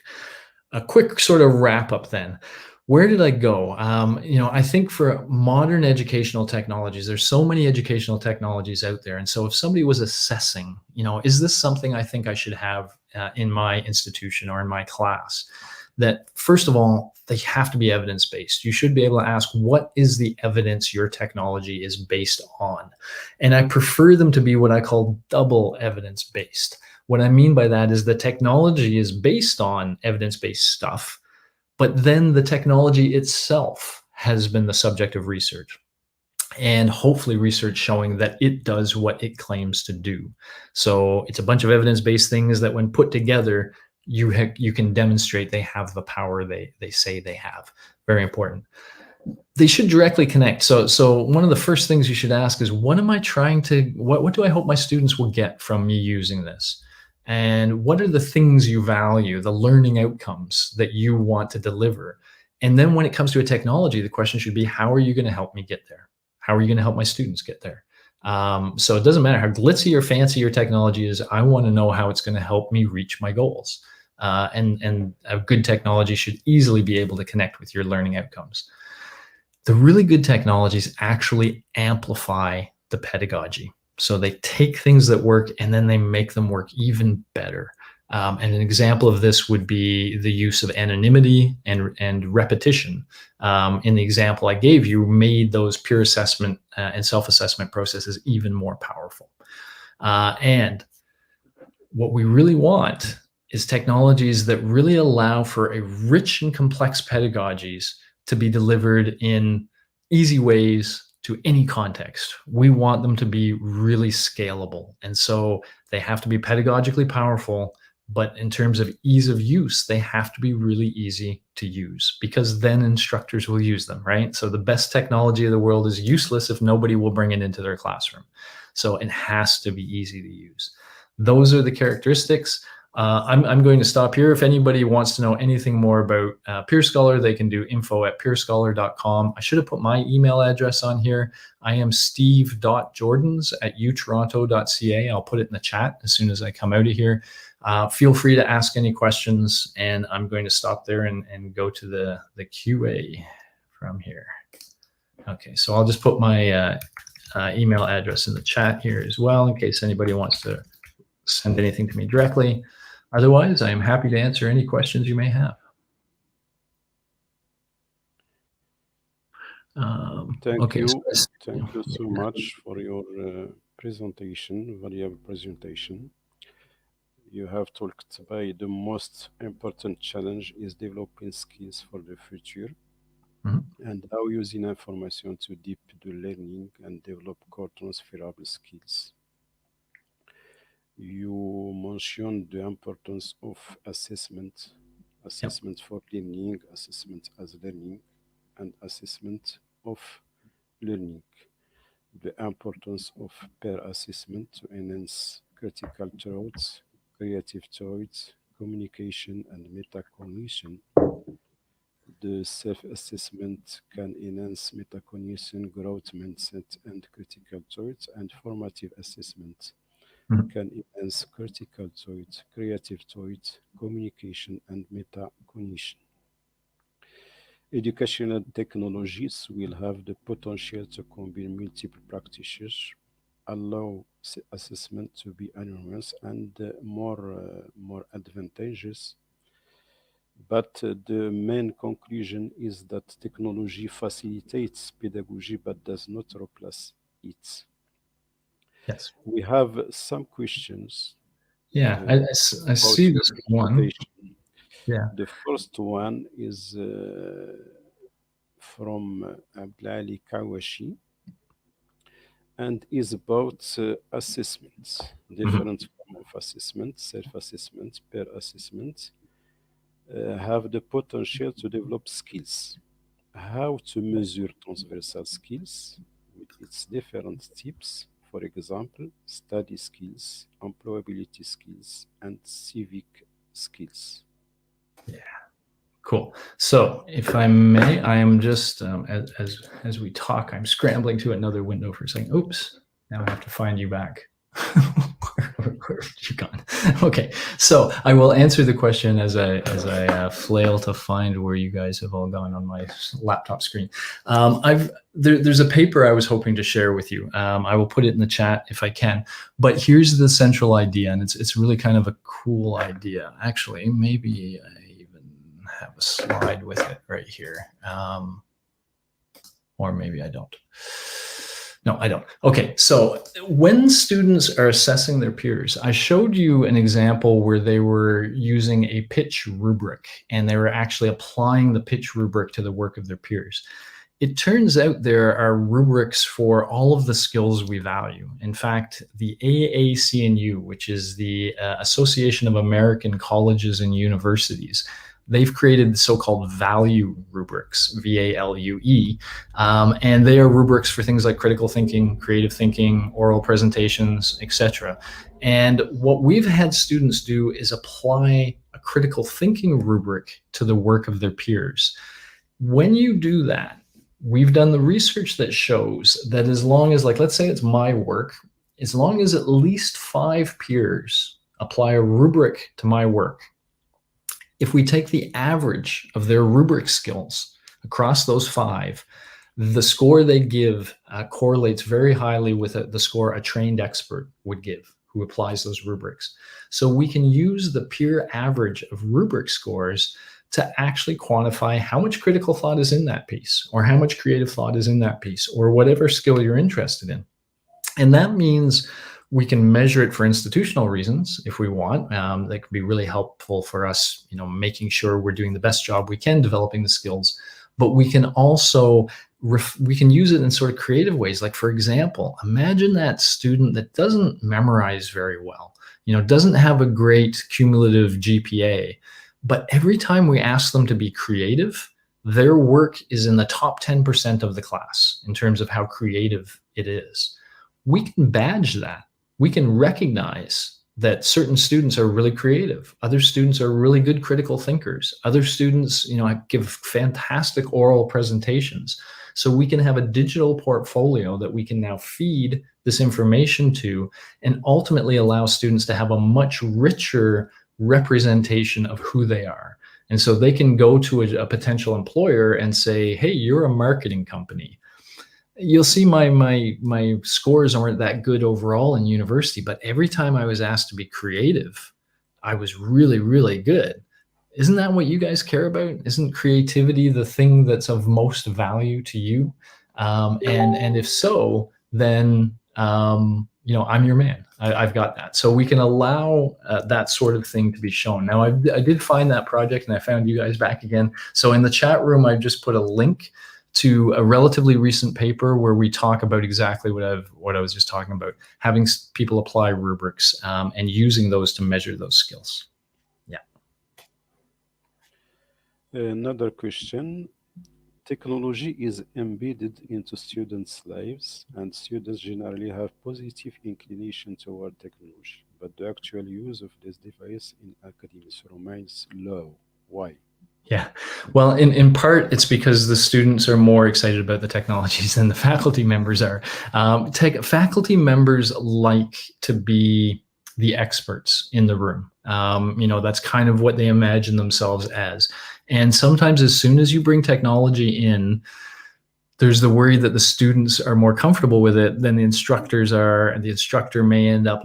a quick sort of wrap up then. Where did I go? I think for modern educational technologies, there's so many educational technologies out there. And so if somebody was assessing, is this something I think I should have in my institution or in my class? That first of all, they have to be evidence-based. You should be able to ask, what is the evidence your technology is based on? And I prefer them to be what I call double evidence-based. What I mean by that is the technology is based on evidence-based stuff, but then the technology itself has been the subject of research, and hopefully research showing that it does what it claims to do. So it's a bunch of evidence-based things that when put together, you can demonstrate they have the power they say they have. Very important. They should directly connect. So one of the first things you should ask is, what do I hope my students will get from me using this? And what are the things you value, the learning outcomes that you want to deliver? And then when it comes to a technology, the question should be, how are you going to help me get there? How are you going to help my students get there? So it doesn't matter how glitzy or fancy your technology is. I want to know how it's going to help me reach my goals. And a good technology should easily be able to connect with your learning outcomes. The really good technologies actually amplify the pedagogy. So they take things that work and then they make them work even better. And an example of this would be the use of anonymity and repetition. In the example I gave you, made those peer assessment and self-assessment processes even more powerful. And what we really want is technologies that really allow for a rich and complex pedagogies to be delivered in easy ways to any context. We want them to be really scalable. And so they have to be pedagogically powerful, but in terms of ease of use, they have to be really easy to use, because then instructors will use them, right? So the best technology of the world is useless if nobody will bring it into their classroom. So it has to be easy to use. Those are the characteristics. I'm going to stop here. If anybody wants to know anything more about PeerScholar, they can do info@peerscholar.com. I should have put my email address on here. I am steve.jordens@utoronto.ca. I'll put it in the chat as soon as I come out of here. Feel free to ask any questions, and I'm going to stop there and go to the QA from here. Okay, so I'll just put my email address in the chat here as well, in case anybody wants to send anything to me directly. Otherwise, I am happy to answer any questions you may have. Thank you so much for your presentation, valuable presentation. You have talked about the most important challenge is developing skills for the future, and how using information to deepen the learning and develop core transferable skills. You mentioned the importance of assessment for learning, assessment as learning, and assessment of learning. The importance of peer assessment to enhance critical thoughts, creative thoughts, communication, and metacognition. The self-assessment can enhance metacognition, growth mindset, and critical thoughts, and formative assessment can enhance critical thought, creative thought, communication, and metacognition. Educational technologies will have the potential to combine multiple practices, allow assessment to be anonymous and more advantageous. But the main conclusion is that technology facilitates pedagogy but does not replace it. Yes. We have some questions. Yeah, I see this one. Yeah. The first one is from Abdali Kawashi. and is about assessments, Mhm. different form of assessment, self-assessment, peer assessment, have the potential to develop skills. How to measure transversal skills with its different types, for example, study skills, employability skills, and civic skills. Cool. So, if I may, I am just as we talk, I'm scrambling to another window for a second. Oops! Now I have to find you back. Where have you gone? Okay, so I will answer the question as I flail to find where you guys have all gone on my laptop screen. There's a paper I was hoping to share with you. I will put it in the chat if I can. But here's the central idea, and it's really kind of a cool idea. Actually, maybe I even have a slide with it right here, or maybe I don't. No, I don't. Okay, so when students are assessing their peers, I showed you an example where they were using a pitch rubric and they were actually applying the pitch rubric to the work of their peers. It turns out there are rubrics for all of the skills we value. In fact, the AACNU, which is the Association of American Colleges and Universities, they've created so-called value rubrics, VALUE, and they are rubrics for things like critical thinking, creative thinking, oral presentations, etc. And what we've had students do is apply a critical thinking rubric to the work of their peers. When you do that, we've done the research that shows that as long as, like, let's say it's my work, as long as at least 5 peers apply a rubric to my work, if we take the average of their rubric skills across those 5, the score they give correlates very highly with the score a trained expert would give who applies those rubrics. So we can use the peer average of rubric scores to actually quantify how much critical thought is in that piece, or how much creative thought is in that piece, or whatever skill you're interested in. And that means we can measure it for institutional reasons if we want. That could be really helpful for us, making sure we're doing the best job we can developing the skills. But we can also we can use it in sort of creative ways. Like, for example, imagine that student that doesn't memorize very well, doesn't have a great cumulative GPA, but every time we ask them to be creative, their work is in the top 10% of the class in terms of how creative it is. We can badge that. We can recognize that certain students are really creative. Other students are really good critical thinkers. Other students, give fantastic oral presentations. So we can have a digital portfolio that we can now feed this information to, and ultimately allow students to have a much richer representation of who they are. And so they can go to a potential employer and say, hey, you're a marketing company. You'll see my scores aren't that good overall in university, but every time I was asked to be creative, I was really, really good. Isn't that what you guys care about? Isn't creativity the thing that's of most value to you? And if so, then I'm your man. I've got that. So we can allow that sort of thing to be shown. Now, I did find that project, and I found you guys back again. So in the chat room, I've just put a link to a relatively recent paper where we talk about exactly what I was just talking about, having people apply rubrics and using those to measure those skills. Yeah. Another question. Technology is embedded into students' lives, and students generally have positive inclination toward technology, but the actual use of this device in academics remains low. Why? Yeah, well, in part, it's because the students are more excited about the technologies than the faculty members are. Faculty members like to be the experts in the room. That's kind of what they imagine themselves as. And sometimes as soon as you bring technology in, there's the worry that the students are more comfortable with it than the instructors are, and the instructor may end up,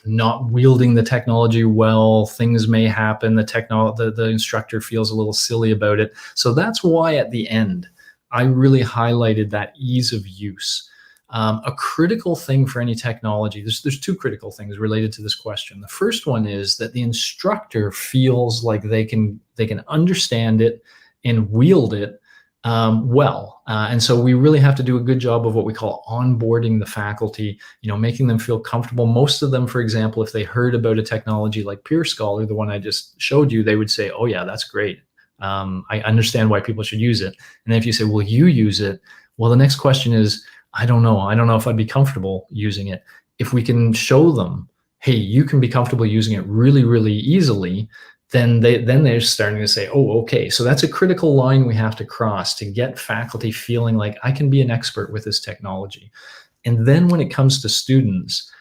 not wielding the technology well. Things may happen. The instructor feels a little silly about it. So that's why at the end, I really highlighted that ease of use. A critical thing for any technology, there's 2 critical things related to this question. The first one is that the instructor feels like they can understand it and wield it well. And so we really have to do a good job of what we call onboarding the faculty, making them feel comfortable. Most of them, for example, if they heard about a technology like Peer Scholar, the one I just showed you, they would say, oh yeah, that's great. I understand why people should use it. And then if you say, will you use it? Well, the next question is, I don't know. I don't know if I'd be comfortable using it. If we can show them, hey, you can be comfortable using it really, really easily, then they're starting to say, oh, okay. So that's a critical line we have to cross to get faculty feeling like I can be an expert with this technology. And then when it comes to students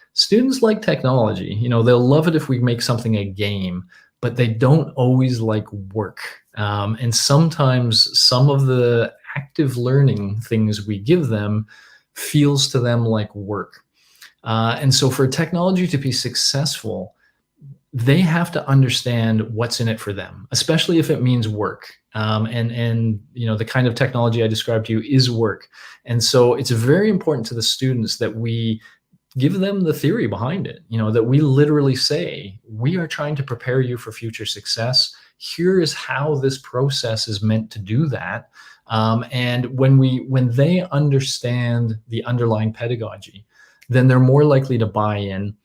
like technology. They'll love it if we make something a game, but they don't always like work. And sometimes some of the active learning things we give them feels to them like work. And so for technology to be successful, they have to understand what's in it for them, especially if it means work. And the kind of technology I described to you is work. And so it's very important to the students that we give them the theory behind it, that we literally say, we are trying to prepare you for future success. Here is how this process is meant to do that. And when they understand the underlying pedagogy, then they're more likely to buy in.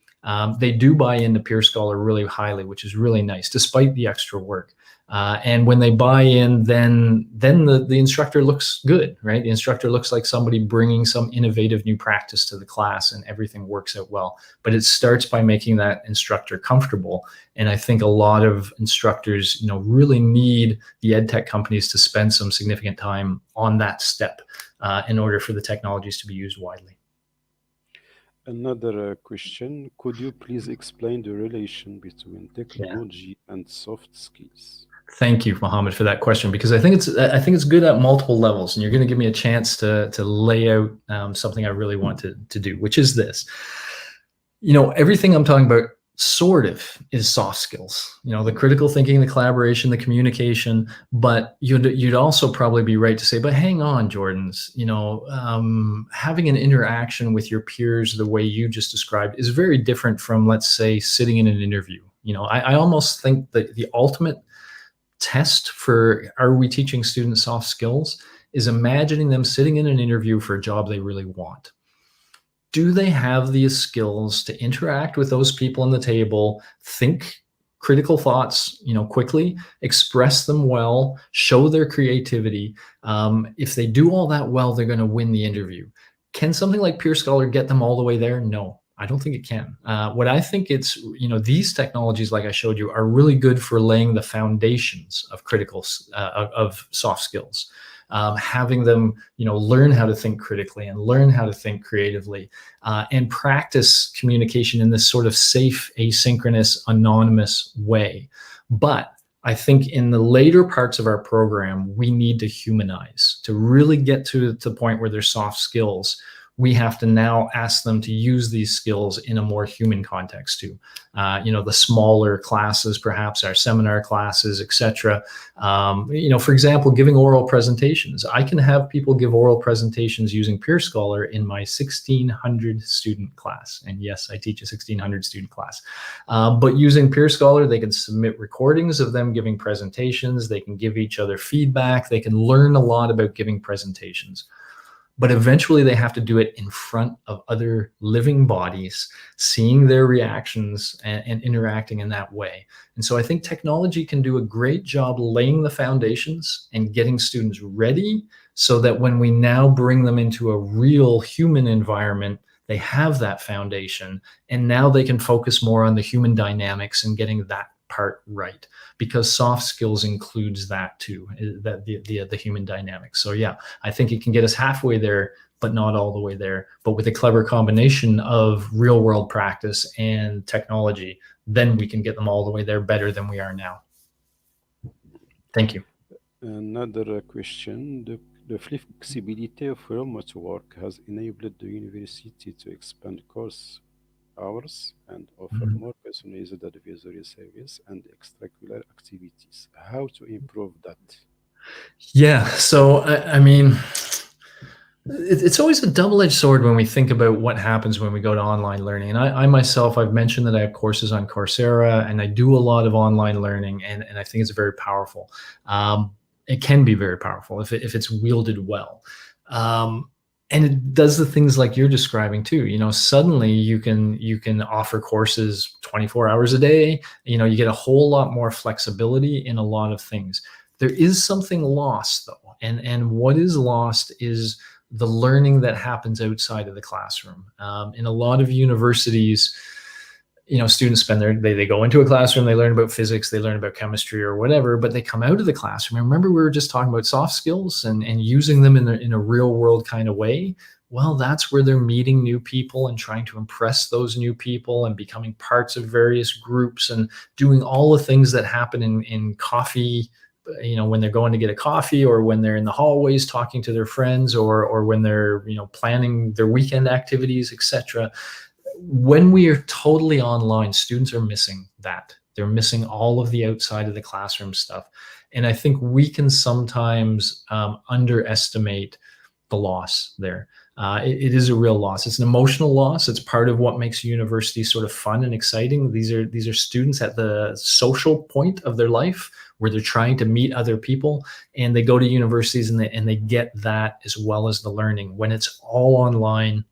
They do buy into Peer Scholar really highly, which is really nice, despite the extra work. And when they buy in, then the instructor looks good, right? The instructor looks like somebody bringing some innovative new practice to the class, and everything works out well. But it starts by making that instructor comfortable. And I think a lot of instructors, really need the ed tech companies to spend some significant time on that step in order for the technologies to be used widely. Another question, could you please explain the relation between technology and soft skills? Thank you, Mohammed, for that question, because I think it's good at multiple levels, and you're going to give me a chance to lay out something I really want to do, which is this. Everything I'm talking about sort of is soft skills, the critical thinking, the collaboration, the communication, but you'd also probably be right to say, but hang on, Joordens, having an interaction with your peers the way you just described is very different from, let's say, sitting in an interview. I almost think that the ultimate test for, are we teaching students soft skills, is imagining them sitting in an interview for a job they really want. Do they have the skills to interact with those people on the table, think critical thoughts, quickly, express them well, show their creativity? If they do all that well, they're going to win the interview. Can something like Peer Scholar get them all the way there? No, I don't think it can. What I think it's, these technologies, like I showed you, are really good for laying the foundations of of soft skills. Having them, learn how to think critically and learn how to think creatively, and practice communication in this sort of safe, asynchronous, anonymous way. But I think in the later parts of our program, we need to humanize to really get to the point where they're soft skills. We have to now ask them to use these skills in a more human context too. The smaller classes, perhaps our seminar classes, etc. For example, giving oral presentations. I can have people give oral presentations using Peer Scholar in my 1,600 student class. And yes, I teach a 1,600 student class. But using Peer Scholar, they can submit recordings of them giving presentations. They can give each other feedback. They can learn a lot about giving presentations. But eventually they have to do it in front of other living bodies, seeing their reactions and interacting in that way. And so I think technology can do a great job laying the foundations and getting students ready so that when we now bring them into a real human environment, they have that foundation, and now they can focus more on the human dynamics and getting that part right, because soft skills includes that too, that the human dynamics. So yeah, I think it can get us halfway there, but not all the way there. But with a clever combination of real world practice and technology, then we can get them all the way there better than we are now. Thank you. Another question, the flexibility of remote work has enabled the university to expand course hours and offer more personalized advisory service and extracurricular activities. How to improve that? Yeah, so I mean, it's always a double-edged sword when we think about what happens when we go to online learning. And I myself, I've mentioned that I have courses on Coursera, and I do a lot of online learning, and I think it's very powerful. It can be very powerful if it's wielded well. Um, and it does the things like you're describing too. Suddenly you can offer courses 24 hours a day. You get a whole lot more flexibility in a lot of things. There is something lost though, and what is lost is the learning that happens outside of the classroom. In a lot of universities, students they go into a classroom, they learn about physics, they learn about chemistry or whatever, but they come out of the classroom. And remember, we were just talking about soft skills and using them in a real world kind of way. Well, that's where they're meeting new people and trying to impress those new people and becoming parts of various groups and doing all the things that happen in coffee, when they're going to get a coffee, or when they're in the hallways talking to their friends, or when they're, planning their weekend activities, etc. When we are totally online, students are missing that. They're missing all of the outside of the classroom stuff. And I think we can sometimes underestimate the loss there. It is a real loss. It's an emotional loss. It's part of what makes university sort of fun and exciting. These are students at the social point of their life where they're trying to meet other people, and they go to universities and they get that as well as the learning. When it's all online,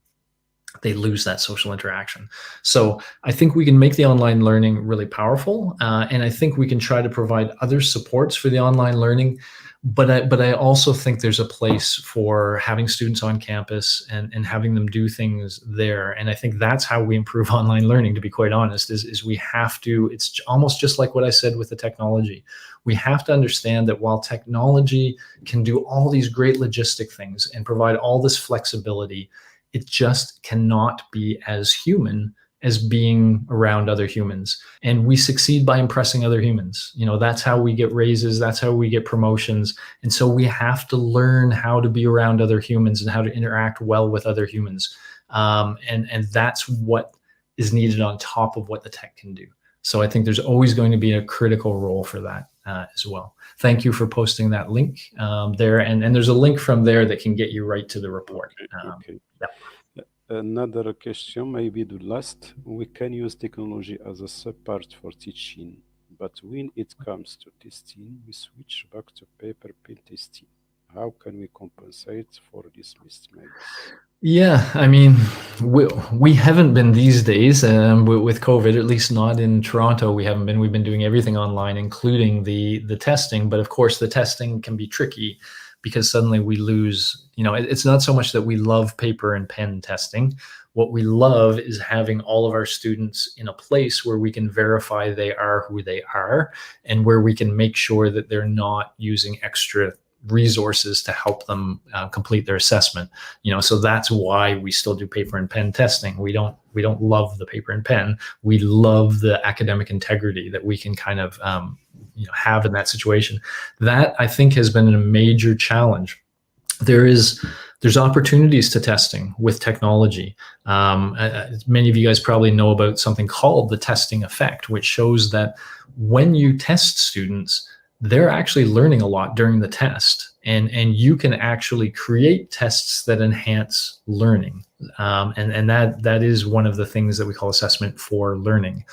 they lose that social interaction. So I think we can make the online learning really powerful. And I think we can try to provide other supports for the online learning. But I also think there's a place for having students on campus and having them do things there. And I think that's how we improve online learning, to be quite honest, is we have to, it's almost just like what I said with the technology. We have to understand that while technology can do all these great logistic things and provide all this flexibility, it just cannot be as human as being around other humans. And we succeed by impressing other humans. That's how we get raises. That's how we get promotions. And so we have to learn how to be around other humans and how to interact well with other humans. And that's what is needed on top of what the tech can do. So I think there's always going to be a critical role for that as well. Thank you for posting that link there. And there's a link from there that can get you right to the report. Okay. Yeah. Another question, maybe the last. We can use technology as a support for teaching, but when it comes to testing, we switch back to paper pen testing. How can we compensate for this mismatch? Yeah, I mean, we haven't been these days with COVID, at least not in Toronto. We haven't been. We've been doing everything online, including the testing. But of course, the testing can be tricky because suddenly we lose. It's not so much that we love paper and pen testing. What we love is having all of our students in a place where we can verify they are who they are, and where we can make sure that they're not using extra resources to help them complete their assessment. So that's why we still do paper and pen testing. We don't love the paper and pen. We love the academic integrity that we can kind of have in that situation. That, I think, has been a major challenge. There's opportunities to testing with technology. Many of you guys probably know about something called the testing effect, which shows that when you test students, they're actually learning a lot during the test, and you can actually create tests that enhance learning. And that is one of the things that we call assessment for learning.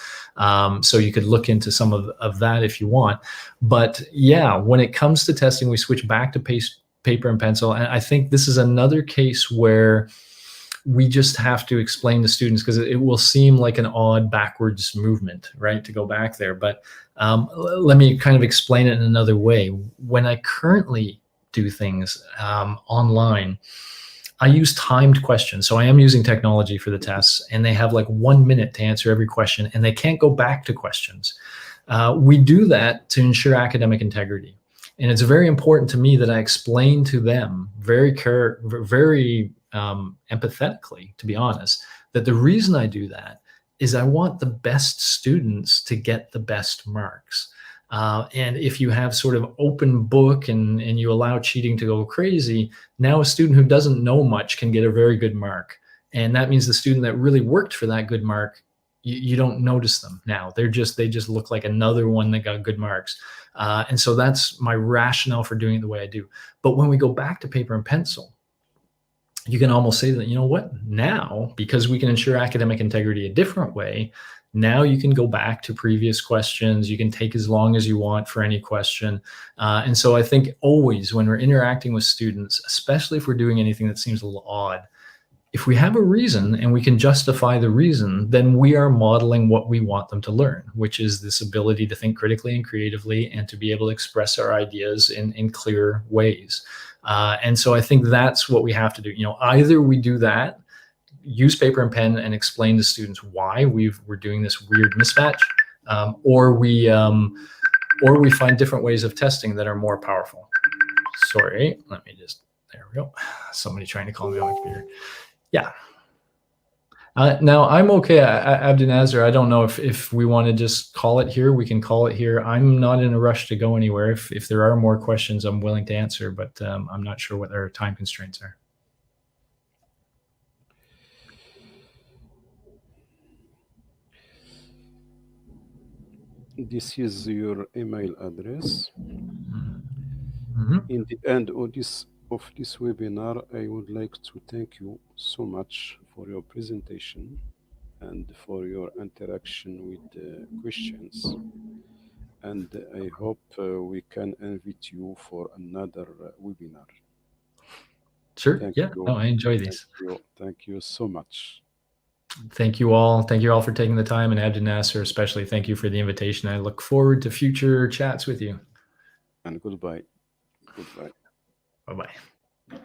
So you could look into some of that if you want. But yeah, when it comes to testing, we switch back to paper and pencil. And I think this is another case where we just have to explain to students, because it will seem like an odd backwards movement, right, to go back there. But let me kind of explain it in another way. When I currently do things online, I use timed questions. So I am using technology for the tests, and they have like 1 minute to answer every question, and they can't go back to questions. We do that to ensure academic integrity. And it's very important to me that I explain to them very empathetically, to be honest, that the reason I do that is I want the best students to get the best marks. And if you have sort of open book and you allow cheating to go crazy, now a student who doesn't know much can get a very good mark. And that means the student that really worked for that good mark, you don't notice them now. They just look like another one that got good marks. And so that's my rationale for doing it the way I do. But when we go back to paper and pencil, you can almost say that, you know what, now, because we can ensure academic integrity a different way, now you can go back to previous questions. You can take as long as you want for any question. And so I think always when we're interacting with students, especially if we're doing anything that seems a little odd, if we have a reason and we can justify the reason, then we are modeling what we want them to learn, which is this ability to think critically and creatively and to be able to express our ideas in clear ways. And so I think that's what we have to do. Either we do that, use paper and pen and explain to students why we're doing this weird mismatch, or we find different ways of testing that are more powerful. Sorry, there we go. Somebody trying to call me on my computer. Yeah. Now I'm okay, Abdinazar. I don't know if we want to just call it here. We can call it here. I'm not in a rush to go anywhere. If there are more questions, I'm willing to answer, but I'm not sure what our time constraints are. This is your email address. Mm-hmm. In the end of this webinar, I would like to thank you so much for your presentation and for your interaction with the questions. And I hope we can invite you for another webinar. Sure. Thank Yeah. you. No, I enjoy these. Thank you so much. Thank you all. Thank you all for taking the time, and Abdinasser especially. Thank you for the invitation. I look forward to future chats with you. And goodbye. Goodbye. Bye-bye.